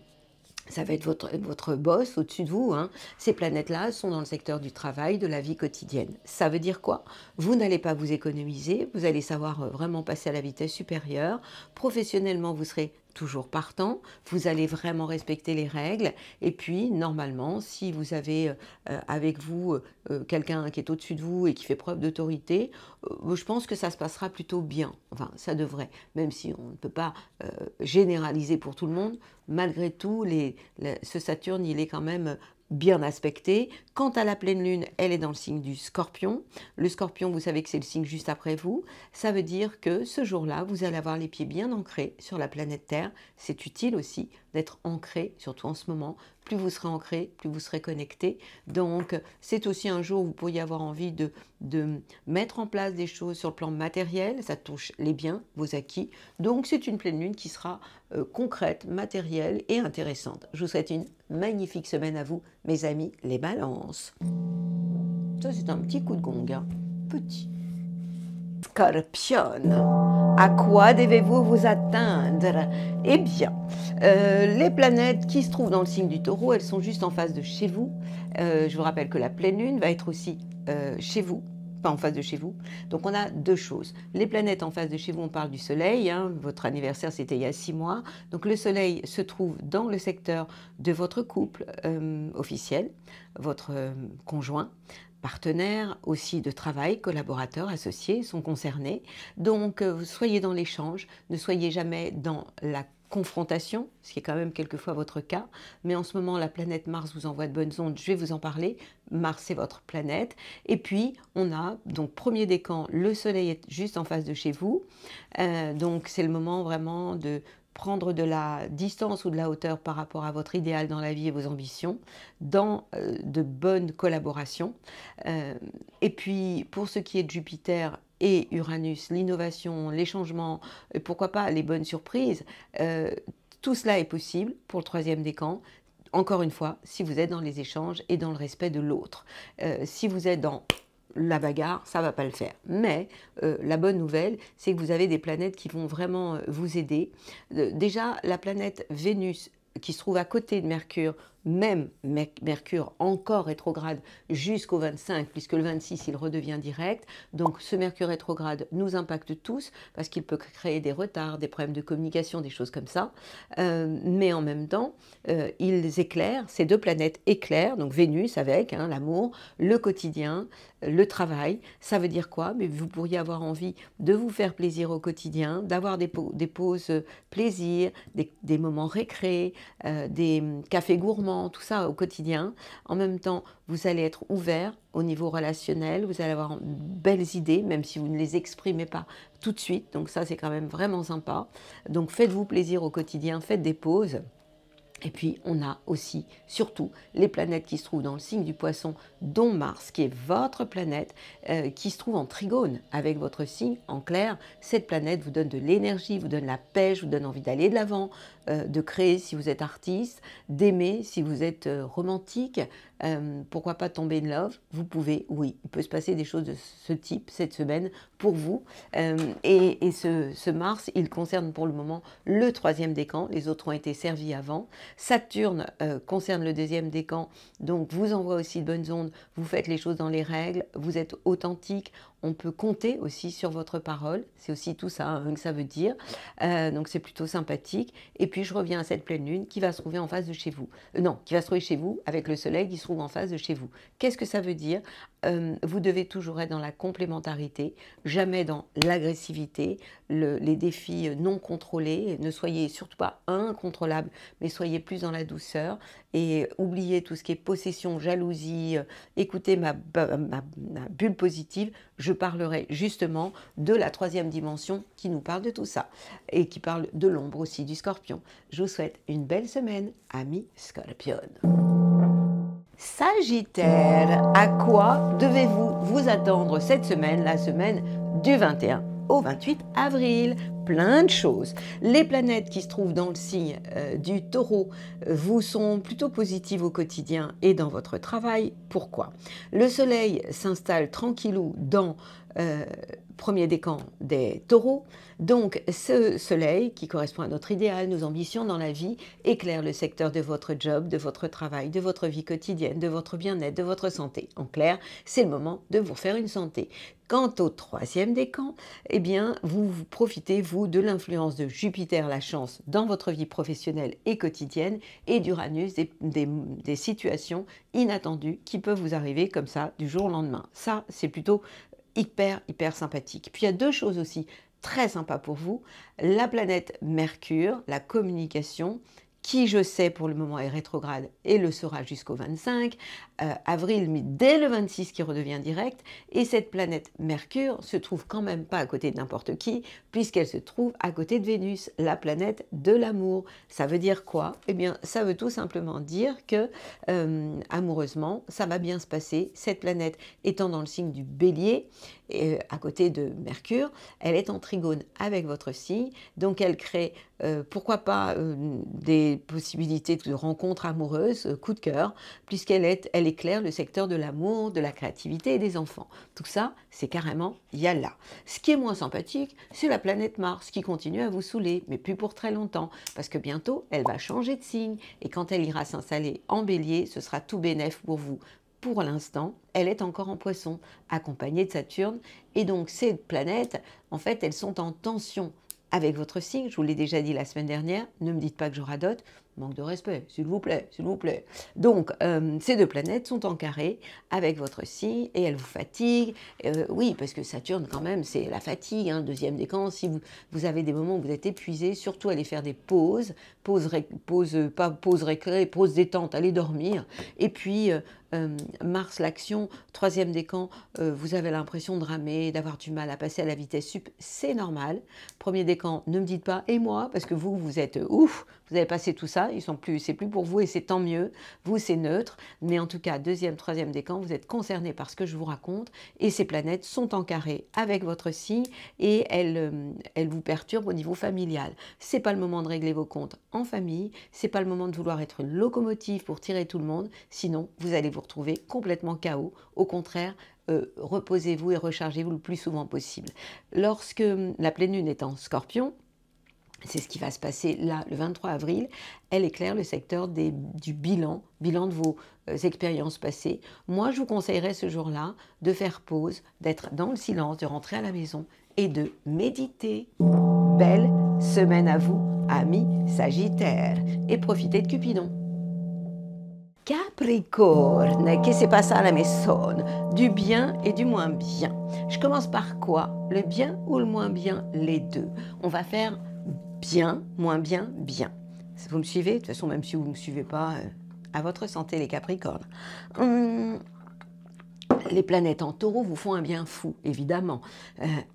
ça va être votre boss au-dessus de vous, hein. Ces planètes-là sont dans le secteur du travail, de la vie quotidienne. Ça veut dire quoi? Vous n'allez pas vous économiser, vous allez savoir vraiment passer à la vitesse supérieure. Professionnellement, vous serez toujours partant, vous allez vraiment respecter les règles et puis normalement si vous avez avec vous quelqu'un qui est au-dessus de vous et qui fait preuve d'autorité, je pense que ça se passera plutôt bien, enfin ça devrait, même si on ne peut pas généraliser pour tout le monde, malgré tout ce Saturne il est quand même bien aspecté. Quant à la pleine lune, elle est dans le signe du Scorpion. Le Scorpion, vous savez que c'est le signe juste après vous. Ça veut dire que ce jour-là, vous allez avoir les pieds bien ancrés sur la planète Terre. C'est utile aussi d'être ancré, surtout en ce moment. Plus vous serez ancré, plus vous serez connecté. Donc, c'est aussi un jour où vous pourriez avoir envie de mettre en place des choses sur le plan matériel. Ça touche les biens, vos acquis. Donc, c'est une pleine lune qui sera concrète, matérielle et intéressante. Je vous souhaite une magnifique semaine à vous, mes amis, les balances. Ça, c'est un petit coup de gong, hein. Petit. Scorpion, à quoi devez-vous vous attendre? Eh bien, les planètes qui se trouvent dans le signe du Taureau, elles sont juste en face de chez vous. Je vous rappelle que la pleine lune va être aussi chez vous, pas en face de chez vous. Donc on a deux choses. Les planètes en face de chez vous, on parle du Soleil. Hein, votre anniversaire, c'était il y a 6 mois. Donc le Soleil se trouve dans le secteur de votre couple officiel, votre conjoint. Partenaires aussi de travail, collaborateurs, associés sont concernés. Donc, soyez dans l'échange, ne soyez jamais dans la confrontation, ce qui est quand même quelquefois votre cas. Mais en ce moment, la planète Mars vous envoie de bonnes ondes, je vais vous en parler. Mars, c'est votre planète. Et puis, on a, donc, premier décan, le Soleil est juste en face de chez vous. Donc, c'est le moment vraiment de prendre de la distance ou de la hauteur par rapport à votre idéal dans la vie et vos ambitions, dans de bonnes collaborations. Et puis, pour ce qui est de Jupiter et Uranus, l'innovation, les changements, et pourquoi pas les bonnes surprises, tout cela est possible pour le troisième décan. Encore une fois, si vous êtes dans les échanges et dans le respect de l'autre. Si vous êtes dans la bagarre, ça ne va pas le faire. Mais la bonne nouvelle, c'est que vous avez des planètes qui vont vraiment vous aider. Déjà, la planète Vénus, qui se trouve à côté de Mercure, même Mercure encore rétrograde jusqu'au 25, puisque le 26, il redevient direct. Donc ce Mercure rétrograde nous impacte tous, parce qu'il peut créer des retards, des problèmes de communication, des choses comme ça. Mais en même temps, ils éclairent, ces deux planètes éclairent, donc Vénus avec l'amour, le quotidien, le travail. Ça veut dire quoi? Mais vous pourriez avoir envie de vous faire plaisir au quotidien, d'avoir des pauses plaisir, des moments récré, des cafés gourmands, tout ça au quotidien. En même temps, vous allez être ouvert au niveau relationnel, vous allez avoir de belles idées, même si vous ne les exprimez pas tout de suite. Donc ça, c'est quand même vraiment sympa. Donc faites-vous plaisir au quotidien, faites des pauses. Et puis, on a aussi, surtout, les planètes qui se trouvent dans le signe du Poisson, dont Mars, qui est votre planète, qui se trouve en trigone avec votre signe. En clair, cette planète vous donne de l'énergie, vous donne la pêche, vous donne envie d'aller de l'avant, de créer si vous êtes artiste, d'aimer si vous êtes romantique. Pourquoi pas tomber in love? Vous pouvez, oui, il peut se passer des choses de ce type cette semaine pour vous. Et ce Mars, il concerne pour le moment le troisième décan, les autres ont été servis avant. Saturne concerne le deuxième décan, donc vous envoie aussi de bonnes ondes, vous faites les choses dans les règles, vous êtes authentique, on peut compter aussi sur votre parole, c'est aussi tout ça que ça veut dire, donc c'est plutôt sympathique. Et puis je reviens à cette pleine lune qui va se trouver en face de chez vous, qui va se trouver chez vous avec le soleil qui se trouve en face de chez vous. Qu'est-ce que ça veut dire? Vous devez toujours être dans la complémentarité, jamais dans l'agressivité, les défis non contrôlés. Ne soyez surtout pas incontrôlable, mais soyez plus dans la douceur et oubliez tout ce qui est possession, jalousie. Écoutez ma bulle positive, je parlerai justement de la troisième dimension qui nous parle de tout ça et qui parle de l'ombre aussi du Scorpion. Je vous souhaite une belle semaine, amis Scorpion. Sagittaire, à quoi devez-vous vous attendre cette semaine, la semaine du 21 au 28 avril? Plein de choses. Les planètes qui se trouvent dans le signe du Taureau vous sont plutôt positives au quotidien et dans votre travail. Pourquoi? Le Soleil s'installe tranquillou dans premier décan des Taureaux. Donc ce soleil, qui correspond à notre idéal, nos ambitions dans la vie, éclaire le secteur de votre job, de votre travail, de votre vie quotidienne, de votre bien-être, de votre santé. En clair, c'est le moment de vous refaire une santé. Quant au troisième décan, eh bien, vous profitez, vous de l'influence de Jupiter, la chance, dans votre vie professionnelle et quotidienne, et d'Uranus, des situations inattendues qui peuvent vous arriver comme ça du jour au lendemain. Ça, c'est plutôt hyper, hyper sympathique. Puis il y a deux choses aussi très sympas pour vous. La planète Mercure, la communication, qui je sais pour le moment est rétrograde et le sera jusqu'au 25 avril, mais dès le 26 qui redevient direct. Et cette planète Mercure se trouve quand même pas à côté de n'importe qui, puisqu'elle se trouve à côté de Vénus, la planète de l'amour. Ça veut dire quoi? Eh bien, ça veut tout simplement dire que amoureusement, ça va bien se passer. Cette planète étant dans le signe du Bélier, à côté de Mercure, elle est en trigone avec votre signe, donc elle crée pourquoi pas des possibilités de rencontres amoureuses, coup de cœur, puisqu'elle éclaire le secteur de l'amour, de la créativité et des enfants. Tout ça, c'est carrément yalla. Ce qui est moins sympathique, c'est la planète Mars qui continue à vous saouler, mais plus pour très longtemps, parce que bientôt, elle va changer de signe, et quand elle ira s'installer en Bélier, ce sera tout bénef pour vous. Pour l'instant, elle est encore en Poisson, accompagnée de Saturne, et donc ces planètes, en fait, elles sont en tension avec votre signe. Je vous l'ai déjà dit la semaine dernière, ne me dites pas que je radote, manque de respect, s'il vous plaît, s'il vous plaît. Donc, ces deux planètes sont en carré avec votre signe et elles vous fatiguent. Oui, parce que Saturne, quand même, c'est la fatigue, hein, deuxième décan. Si vous avez des moments où vous êtes épuisé, surtout allez faire des pauses, pas pause récré, pause détente, allez dormir. Et puis, Mars, l'action, troisième décan, vous avez l'impression de ramer, d'avoir du mal à passer à la vitesse sup, c'est normal. Premier décan, ne me dites pas, et moi, parce que vous êtes ouf, vous avez passé tout ça, c'est plus pour vous et c'est tant mieux. Vous, c'est neutre, mais en tout cas, deuxième, troisième décan, vous êtes concerné par ce que je vous raconte et ces planètes sont en carré avec votre signe et elles vous perturbent au niveau familial. C'est pas le moment de régler vos comptes en famille, c'est pas le moment de vouloir être une locomotive pour tirer tout le monde, sinon vous allez vous retrouver complètement KO. Au contraire, reposez-vous et rechargez-vous le plus souvent possible. Lorsque la pleine lune est en Scorpion, c'est ce qui va se passer là, le 23 avril, elle éclaire le secteur du bilan de vos expériences passées. Moi, je vous conseillerais ce jour-là de faire pause, d'être dans le silence, de rentrer à la maison et de méditer. Belle semaine à vous, amis Sagittaire, et profitez de Cupidon. Capricorne, che se passa alla maison, du bien et du moins bien. Je commence par quoi? Le bien ou le moins bien? Les deux. On va faire bien, moins bien, bien. Vous me suivez? De toute façon, même si vous ne me suivez pas, à votre santé les Capricornes. Les planètes en taureau vous font un bien fou, évidemment.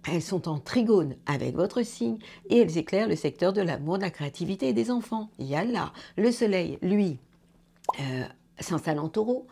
Elles sont en trigone avec votre signe et elles éclairent le secteur de l'amour, de la créativité et des enfants. Yalla. Le soleil, lui, s'installe en taureau.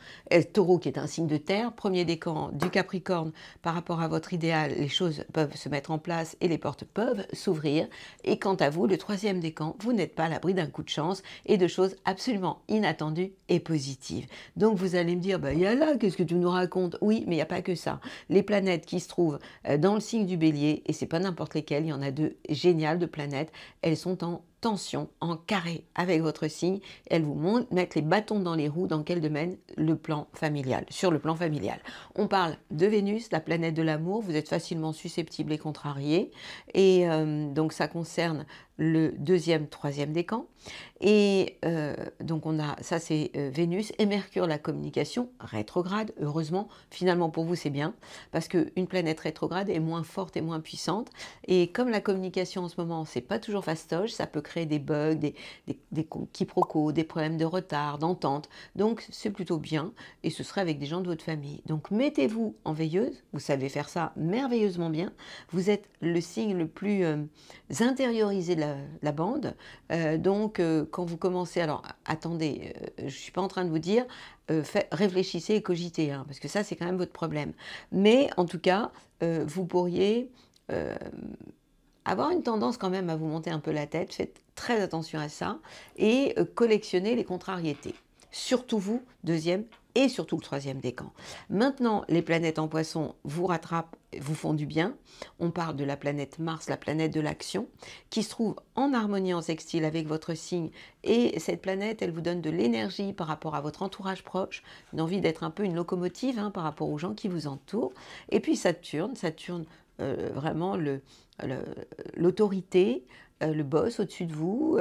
Taureau qui est un signe de terre, premier décan du Capricorne, par rapport à votre idéal, les choses peuvent se mettre en place et les portes peuvent s'ouvrir. Et quant à vous, le troisième décan, vous n'êtes pas à l'abri d'un coup de chance et de choses absolument inattendues et positives. Donc vous allez me dire, bah yalla, qu'est-ce que tu nous racontes? Oui, mais il n'y a pas que ça. Les planètes qui se trouvent dans le signe du Bélier, et c'est pas n'importe lesquelles, il y en a deux géniales de planètes, elles sont en tension, en carré avec votre signe, elles vous mettent les bâtons dans les roues dans quel domaine? Le plan familial, sur le plan familial. On parle de Vénus, la planète de l'amour, vous êtes facilement susceptible et contrarié, et donc ça concerne le deuxième, troisième décan, et donc on a, ça c'est Vénus, et Mercure, la communication, rétrograde, heureusement, finalement pour vous c'est bien, parce qu'une planète rétrograde est moins forte et moins puissante, et comme la communication en ce moment c'est pas toujours fastoche, ça peut créer des bugs, des quiproquos, des problèmes de retard, d'entente, donc c'est plutôt bien, et ce serait avec des gens de votre famille. Donc mettez-vous en veilleuse, vous savez faire ça merveilleusement bien, vous êtes le signe le plus intériorisé de la bande, donc quand vous commencez, alors attendez, je ne suis pas en train de vous dire réfléchissez et cogitez, hein, parce que ça c'est quand même votre problème, mais en tout cas vous pourriez avoir une tendance quand même à vous monter un peu la tête, faites très attention à ça, et collectionnez les contrariétés. Surtout vous, deuxième et surtout le troisième décan. Maintenant, les planètes en Poisson vous rattrapent, vous font du bien. On parle de la planète Mars, la planète de l'action, qui se trouve en harmonie en sextile avec votre signe. Et cette planète, elle vous donne de l'énergie par rapport à votre entourage proche, une envie d'être un peu une locomotive par rapport aux gens qui vous entourent. Et puis Saturne vraiment l'autorité, le boss au-dessus de vous,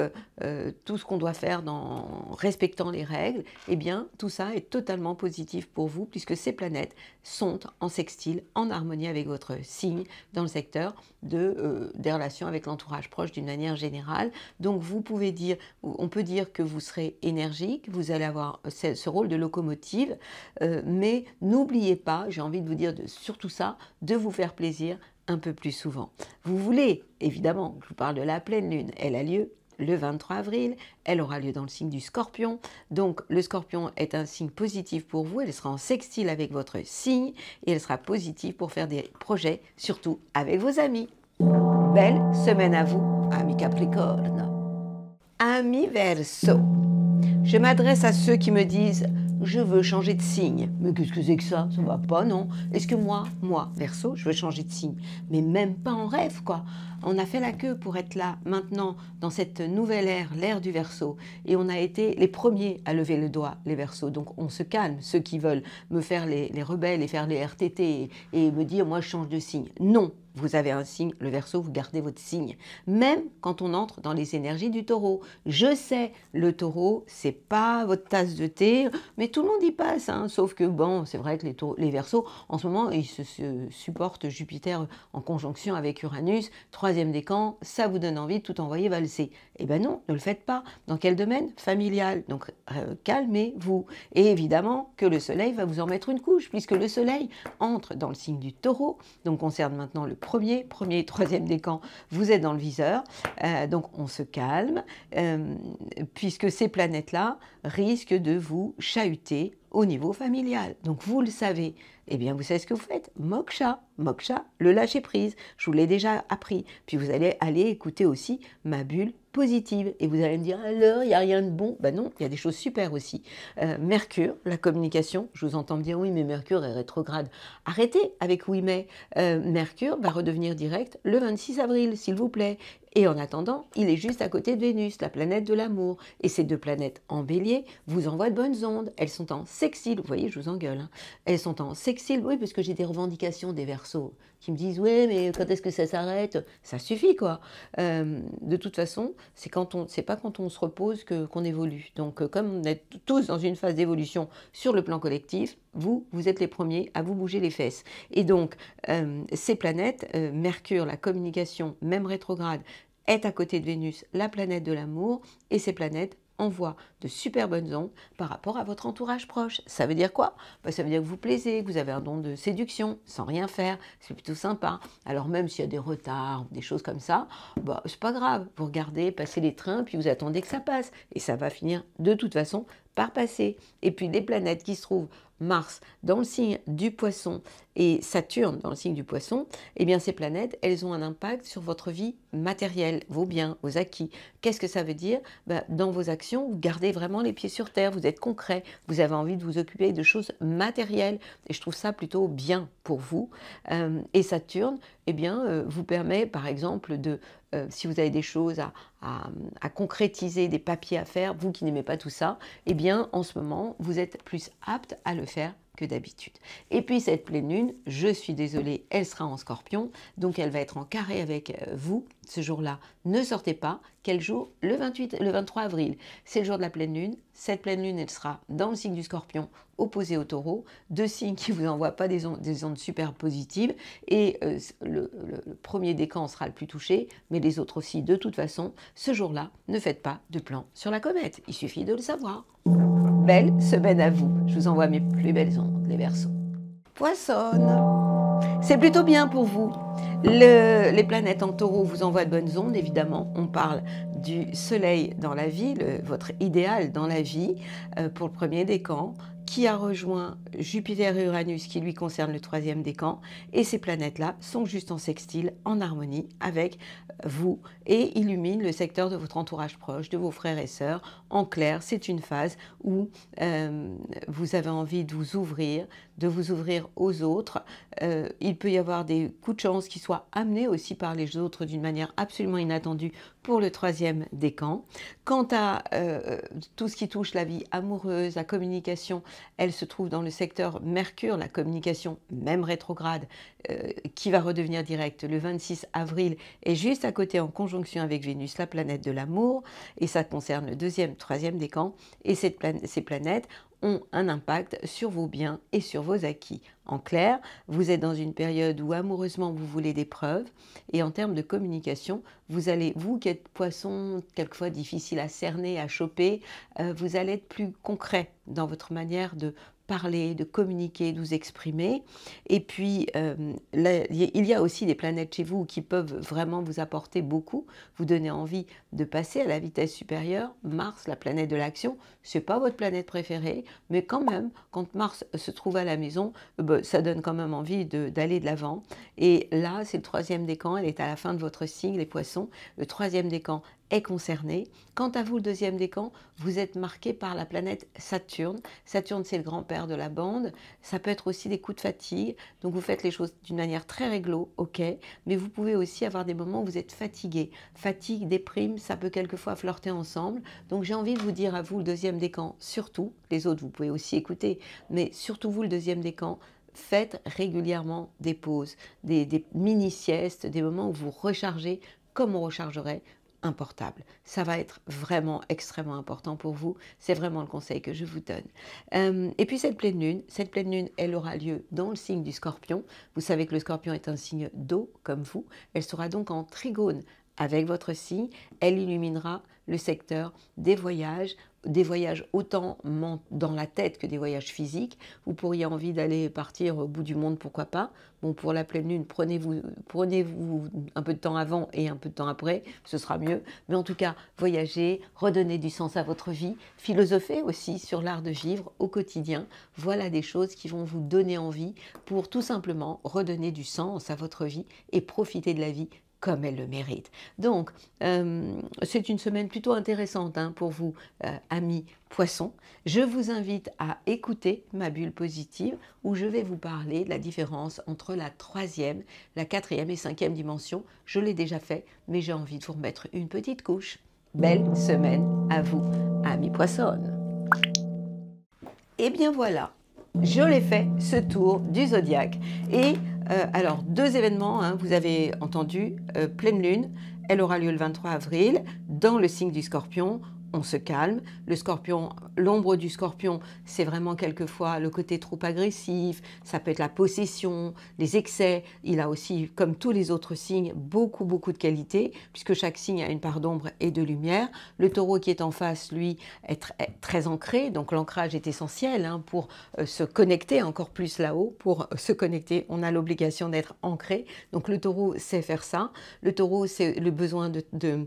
tout ce qu'on doit faire en respectant les règles, eh bien tout ça est totalement positif pour vous puisque ces planètes sont en sextile, en harmonie avec votre signe dans le secteur des relations avec l'entourage proche d'une manière générale. Donc vous pouvez dire, on peut dire que vous serez énergique, vous allez avoir ce rôle de locomotive, mais n'oubliez pas, j'ai envie de vous dire surtout ça, de vous faire plaisir un peu plus souvent. Vous voulez, évidemment, je vous parle de la pleine lune, elle a lieu le 23 avril, elle aura lieu dans le signe du Scorpion, donc le Scorpion est un signe positif pour vous, elle sera en sextile avec votre signe et elle sera positive pour faire des projets, surtout avec vos amis. Belle semaine à vous, amis Capricorne. Amis Verseau, je m'adresse à ceux qui me disent « je veux changer de signe ». Mais qu'est-ce que c'est que ça? Ça va pas, non? Est-ce que moi, Verseau, je veux changer de signe? Mais même pas en rêve, quoi. On a fait la queue pour être là, maintenant, dans cette nouvelle ère, l'ère du Verseau. Et on a été les premiers à lever le doigt, les Verseaux. Donc on se calme, ceux qui veulent me faire les rebelles et faire les RTT et me dire « moi, je change de signe ». Non. Vous avez un signe, le Verseau, vous gardez votre signe. Même quand on entre dans les énergies du Taureau. Je sais, le Taureau, c'est pas votre tasse de thé, mais tout le monde y passe. Hein, sauf que, bon, c'est vrai que les Verseaux, en ce moment, ils se supportent Jupiter en conjonction avec Uranus, troisième décan, ça vous donne envie de tout envoyer valser. Eh bien non, ne le faites pas. Dans quel domaine? Familial. Donc, calmez-vous. Et évidemment que le Soleil va vous en mettre une couche, puisque le Soleil entre dans le signe du Taureau, donc concerne maintenant le premier et troisième décan, vous êtes dans le viseur, donc on se calme, puisque ces planètes-là risquent de vous chahuter au niveau familial. Donc vous le savez, eh bien vous savez ce que vous faites, moksha, le lâcher prise, je vous l'ai déjà appris. Puis vous allez aller écouter aussi ma bulle positive et vous allez me dire alors il n'y a rien de bon. Ben non, il y a des choses super aussi. Mercure, la communication, je vous entends me dire oui mais Mercure est rétrograde. Arrêtez avec oui mais. Mercure va redevenir direct le 26 avril s'il vous plaît. Et en attendant, il est juste à côté de Vénus, la planète de l'amour. Et ces deux planètes en bélier vous envoient de bonnes ondes. Elles sont en sextile. Vous voyez, je vous engueule. Hein. Elles sont en sextile, oui, parce que j'ai des revendications des Verseaux qui me disent « ouais, mais quand est-ce que ça s'arrête ?» Ça suffit, quoi. De toute façon, c'est pas quand on se repose qu'on évolue. Donc, comme on est tous dans une phase d'évolution sur le plan collectif, vous êtes les premiers à vous bouger les fesses. Et donc, ces planètes, Mercure, la communication, même rétrograde, est à côté de Vénus, la planète de l'amour, et ces planètes envoient de super bonnes ondes par rapport à votre entourage proche. Ça veut dire quoi? Ça veut dire que vous plaisez, que vous avez un don de séduction, sans rien faire, c'est plutôt sympa. Alors même s'il y a des retards, des choses comme ça, c'est pas grave. Vous regardez, passez les trains, puis vous attendez que ça passe. Et ça va finir de toute façon par passer. Et puis les planètes qui se trouvent Mars dans le signe du Poisson et Saturne dans le signe du Poisson, eh bien ces planètes, elles ont un impact sur votre vie matérielle, vos biens, vos acquis. Qu'est-ce que ça veut dire? Dans vos actions, vous gardez vraiment les pieds sur terre, vous êtes concret, vous avez envie de vous occuper de choses matérielles et je trouve ça plutôt bien pour vous. Et Saturne, eh bien, vous permet par exemple de, si vous avez des choses à concrétiser, des papiers à faire, vous qui n'aimez pas tout ça, eh bien en ce moment, vous êtes plus apte à le faire que d'habitude. Et puis cette pleine lune, je suis désolée, elle sera en Scorpion, donc elle va être en carré avec vous ce jour-là. Ne sortez pas. Quel jour? Le 23 avril. C'est le jour de la pleine lune. Cette pleine lune, elle sera dans le signe du Scorpion, opposé au Taureau, deux signes qui ne vous envoient pas des ondes super positives. Et le premier décan sera le plus touché, mais les autres aussi. De toute façon, ce jour-là, ne faites pas de plan sur la comète. Il suffit de le savoir. Belle semaine à vous. Je vous envoie mes plus belles ondes, les Verseaux. Poissonne, c'est plutôt bien pour vous. Les planètes en Taureau vous envoient de bonnes ondes, évidemment. On parle du soleil dans la vie, votre idéal dans la vie, pour le premier décan, qui a rejoint Jupiter et Uranus, qui lui concerne le troisième décan. Et ces planètes-là sont juste en sextile, en harmonie avec vous, et illuminent le secteur de votre entourage proche, de vos frères et sœurs. En clair, c'est une phase où vous avez envie de vous ouvrir aux autres. Il peut y avoir des coups de chance qui soient amenés aussi par les autres d'une manière absolument inattendue pour le troisième décan. Quant à tout ce qui touche la vie amoureuse, la communication, elle se trouve dans le secteur Mercure, la communication, même rétrograde, qui va redevenir directe le 26 avril, et juste à côté en conjonction avec Vénus, la planète de l'amour, et ça concerne le deuxième, troisième décan, et ces planètes ont un impact sur vos biens et sur vos acquis. En clair, vous êtes dans une période où amoureusement vous voulez des preuves, et en termes de communication, vous allez, vous qui êtes poisson, quelquefois difficile à cerner, à choper, vous allez être plus concret dans votre manière de parler, de communiquer, de vous exprimer. Et puis, là, il y a aussi des planètes chez vous qui peuvent vraiment vous apporter beaucoup, vous donner envie de passer à la vitesse supérieure. Mars, la planète de l'action, c'est pas votre planète préférée, mais quand même, quand Mars se trouve à la maison, ça donne quand même envie d'aller de l'avant. Et là, c'est le troisième décan, elle est à la fin de votre signe, les poissons. Le troisième décan est concerné. Quant à vous, le deuxième décan, vous êtes marqué par la planète Saturne. Saturne, c'est le grand-père de la bande. Ça peut être aussi des coups de fatigue. Donc, vous faites les choses d'une manière très réglo, ok. Mais vous pouvez aussi avoir des moments où vous êtes fatigué. Fatigue, déprime, ça peut quelquefois flirter ensemble. Donc, j'ai envie de vous dire à vous, le deuxième décan, surtout, les autres, vous pouvez aussi écouter, mais surtout vous, le deuxième décan, faites régulièrement des pauses, des mini-siestes, des moments où vous rechargez comme on rechargerait un portable. Ça va être vraiment extrêmement important pour vous. C'est vraiment le conseil que je vous donne. Et puis cette pleine lune, elle aura lieu dans le signe du Scorpion. Vous savez que le Scorpion est un signe d'eau, comme vous. Elle sera donc en trigone avec votre signe. Elle illuminera le secteur des voyages autant dans la tête que des voyages physiques. Vous pourriez envie d'aller partir au bout du monde, pourquoi pas. Bon, pour la pleine lune, prenez-vous un peu de temps avant et un peu de temps après, ce sera mieux. Mais en tout cas, voyager, redonner du sens à votre vie, philosopher aussi sur l'art de vivre au quotidien. Voilà des choses qui vont vous donner envie pour tout simplement redonner du sens à votre vie et profiter de la vie comme elle le mérite. Donc, c'est une semaine plutôt intéressante pour vous, amis poissons. Je vous invite à écouter ma bulle positive où je vais vous parler de la différence entre la troisième, la quatrième et cinquième dimension. Je l'ai déjà fait, mais j'ai envie de vous remettre une petite couche. Belle semaine à vous, amis poissons. Et bien voilà, je l'ai fait, ce tour du zodiaque. Et alors, deux événements, vous avez entendu, pleine lune, elle aura lieu le 23 avril, dans le signe du Scorpion. On se calme. Le Scorpion, l'ombre du Scorpion, c'est vraiment quelquefois le côté trop agressif, ça peut être la possession, les excès. Il a aussi, comme tous les autres signes, beaucoup de qualités, puisque chaque signe a une part d'ombre et de lumière. Le Taureau qui est en face, lui, est très ancré, donc l'ancrage est essentiel pour se connecter encore plus là-haut. Pour se connecter, on a l'obligation d'être ancré. Donc le Taureau sait faire ça. Le Taureau, c'est le besoin de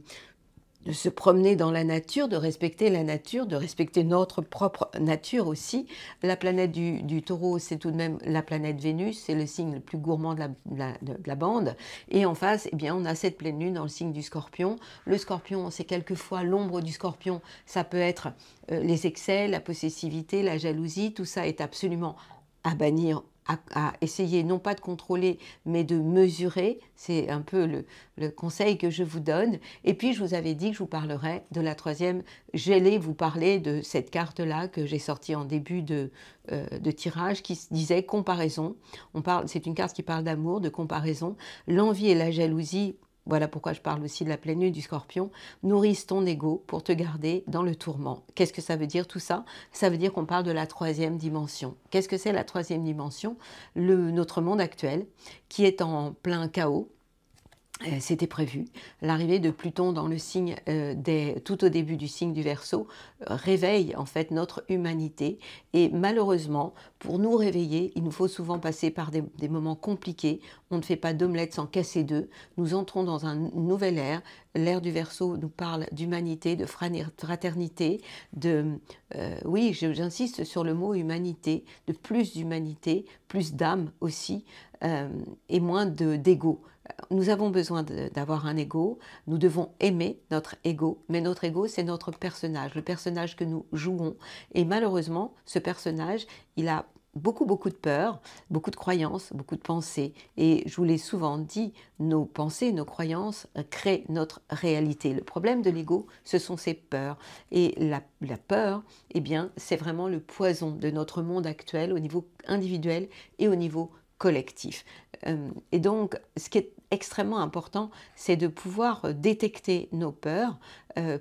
se promener dans la nature, de respecter la nature, de respecter notre propre nature aussi. La planète du Taureau, c'est tout de même la planète Vénus, c'est le signe le plus gourmand de la bande. Et en face, eh bien, on a cette pleine lune dans le signe du Scorpion. Le Scorpion, c'est quelquefois l'ombre du Scorpion, ça peut être les excès, la possessivité, la jalousie, tout ça est absolument à bannir, à essayer non pas de contrôler, mais de mesurer. C'est un peu le conseil que je vous donne. Et puis, je vous avais dit que je vous parlerais de la troisième. J'allais vous parler de cette carte-là que j'ai sortie en début de tirage, qui disait comparaison. C'est une carte qui parle d'amour, de comparaison. L'envie et la jalousie, voilà pourquoi je parle aussi de la pleine lune du Scorpion, nourrissent ton ego pour te garder dans le tourment. Qu'est-ce que ça veut dire tout ça? Ça veut dire qu'on parle de la troisième dimension. Qu'est-ce que c'est la troisième dimension? Notre monde actuel qui est en plein chaos. C'était prévu. L'arrivée de Pluton dans le signe tout au début du signe du Verseau réveille en fait notre humanité, et malheureusement pour nous réveiller il nous faut souvent passer par des moments compliqués. On ne fait pas d'omelette sans casser deux. Nous entrons dans un nouvel ère. L'ère du Verseau nous parle d'humanité, de fraternité, oui, j'insiste sur le mot humanité, de plus d'humanité, plus d'âme aussi, et moins d'ego. Nous avons besoin d'avoir un ego, nous devons aimer notre ego, mais notre ego, c'est notre personnage, le personnage que nous jouons. Et malheureusement, ce personnage, il a beaucoup, beaucoup de peur, beaucoup de croyances, beaucoup de pensées. Et je vous l'ai souvent dit, nos pensées, nos croyances créent notre réalité. Le problème de l'ego, ce sont ces peurs. Et la peur, eh bien, c'est vraiment le poison de notre monde actuel au niveau individuel et au niveau collectif. Et donc, ce qui est extrêmement important, c'est de pouvoir détecter nos peurs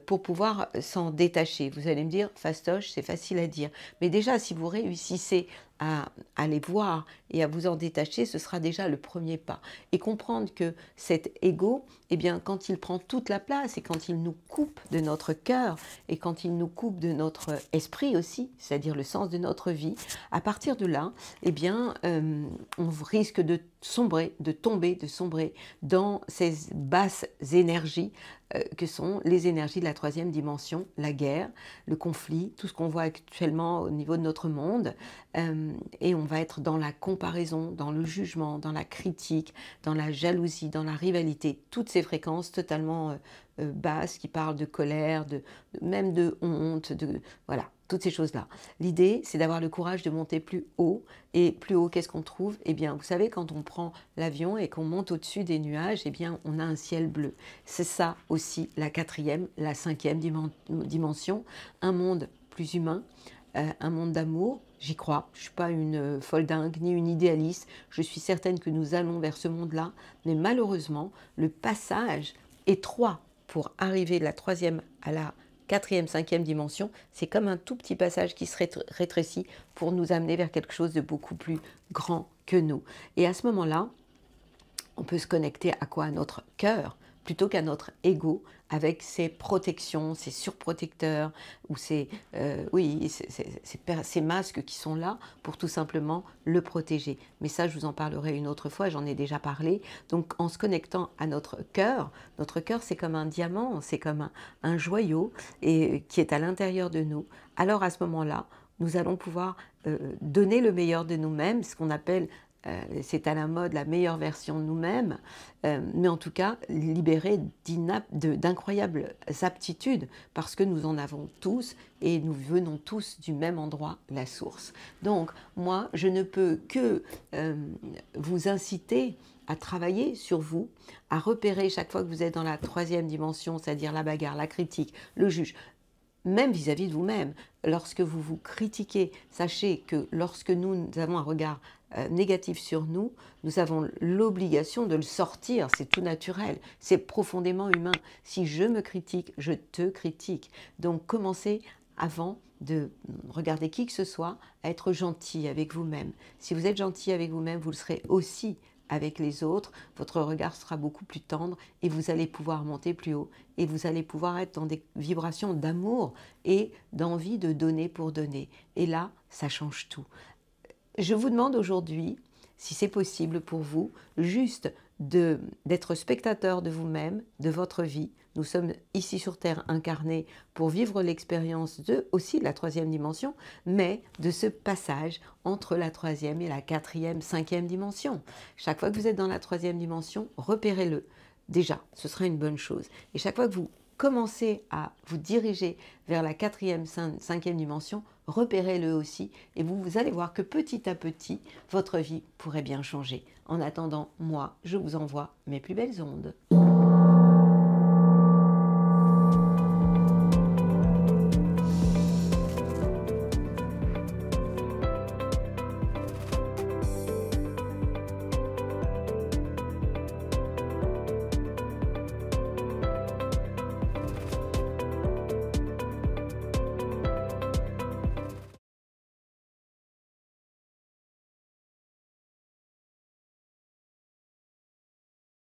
pour pouvoir s'en détacher. Vous allez me dire, fastoche, c'est facile à dire. Mais déjà, si vous réussissez à les voir et à vous en détacher, ce sera déjà le premier pas. Et comprendre que cet ego, eh bien, quand il prend toute la place et quand il nous coupe de notre cœur et quand il nous coupe de notre esprit aussi, c'est-à-dire le sens de notre vie, à partir de là, eh bien, on risque de sombrer, de sombrer dans ces basses énergies que sont les énergies de la troisième dimension, la guerre, le conflit, tout ce qu'on voit actuellement au niveau de notre monde. Et on va être dans la comparaison, dans le jugement, dans la critique, dans la jalousie, dans la rivalité, toutes ces fréquences totalement basses qui parlent de colère, même de honte, voilà, toutes ces choses-là. L'idée, c'est d'avoir le courage de monter plus haut. Et plus haut, qu'est-ce qu'on trouve? Eh bien, vous savez, quand on prend l'avion et qu'on monte au-dessus des nuages, eh bien, on a un ciel bleu. C'est ça aussi la quatrième, la cinquième dimension, un monde plus humain, un monde d'amour. J'y crois, je ne suis pas une folle dingue ni une idéaliste, je suis certaine que nous allons vers ce monde-là, mais malheureusement, le passage étroit pour arriver de la troisième à la quatrième, cinquième dimension, c'est comme un tout petit passage qui se rétrécit pour nous amener vers quelque chose de beaucoup plus grand que nous. Et à ce moment-là, on peut se connecter à quoi? À notre cœur, plutôt qu'à notre ego, avec ses protections, ses surprotecteurs, ou ces masques qui sont là pour tout simplement le protéger. Mais ça, je vous en parlerai une autre fois, j'en ai déjà parlé. Donc, en se connectant à notre cœur c'est comme un diamant, c'est comme un joyau et, qui est à l'intérieur de nous. Alors, à ce moment-là, nous allons pouvoir donner le meilleur de nous-mêmes, ce qu'on appelle c'est à la mode la meilleure version de nous-mêmes, mais en tout cas libérer d'incroyables aptitudes parce que nous en avons tous et nous venons tous du même endroit, la source. Donc moi, je ne peux que vous inciter à travailler sur vous, à repérer chaque fois que vous êtes dans la troisième dimension, c'est-à-dire la bagarre, la critique, le juge, même vis-à-vis de vous-même. Lorsque vous vous critiquez, sachez que lorsque nous avons un regard négatif sur nous, nous avons l'obligation de le sortir, c'est tout naturel, c'est profondément humain. Si je me critique, je te critique. Donc commencez avant de regarder qui que ce soit à être gentil avec vous-même. Si vous êtes gentil avec vous-même, vous le serez aussi avec les autres, votre regard sera beaucoup plus tendre et vous allez pouvoir monter plus haut et vous allez pouvoir être dans des vibrations d'amour et d'envie de donner pour donner. Et là, ça change tout. Je vous demande aujourd'hui, si c'est possible pour vous, juste d'être spectateur de vous-même, de votre vie. Nous sommes ici sur Terre incarnés pour vivre l'expérience aussi de la troisième dimension, mais de ce passage entre la troisième et la quatrième, cinquième dimension. Chaque fois que vous êtes dans la troisième dimension, repérez-le. Déjà, ce sera une bonne chose. Et chaque fois que vous commencez à vous diriger vers la quatrième, cinquième dimension, repérez-le aussi et vous allez voir que petit à petit, votre vie pourrait bien changer. En attendant, moi, je vous envoie mes plus belles ondes.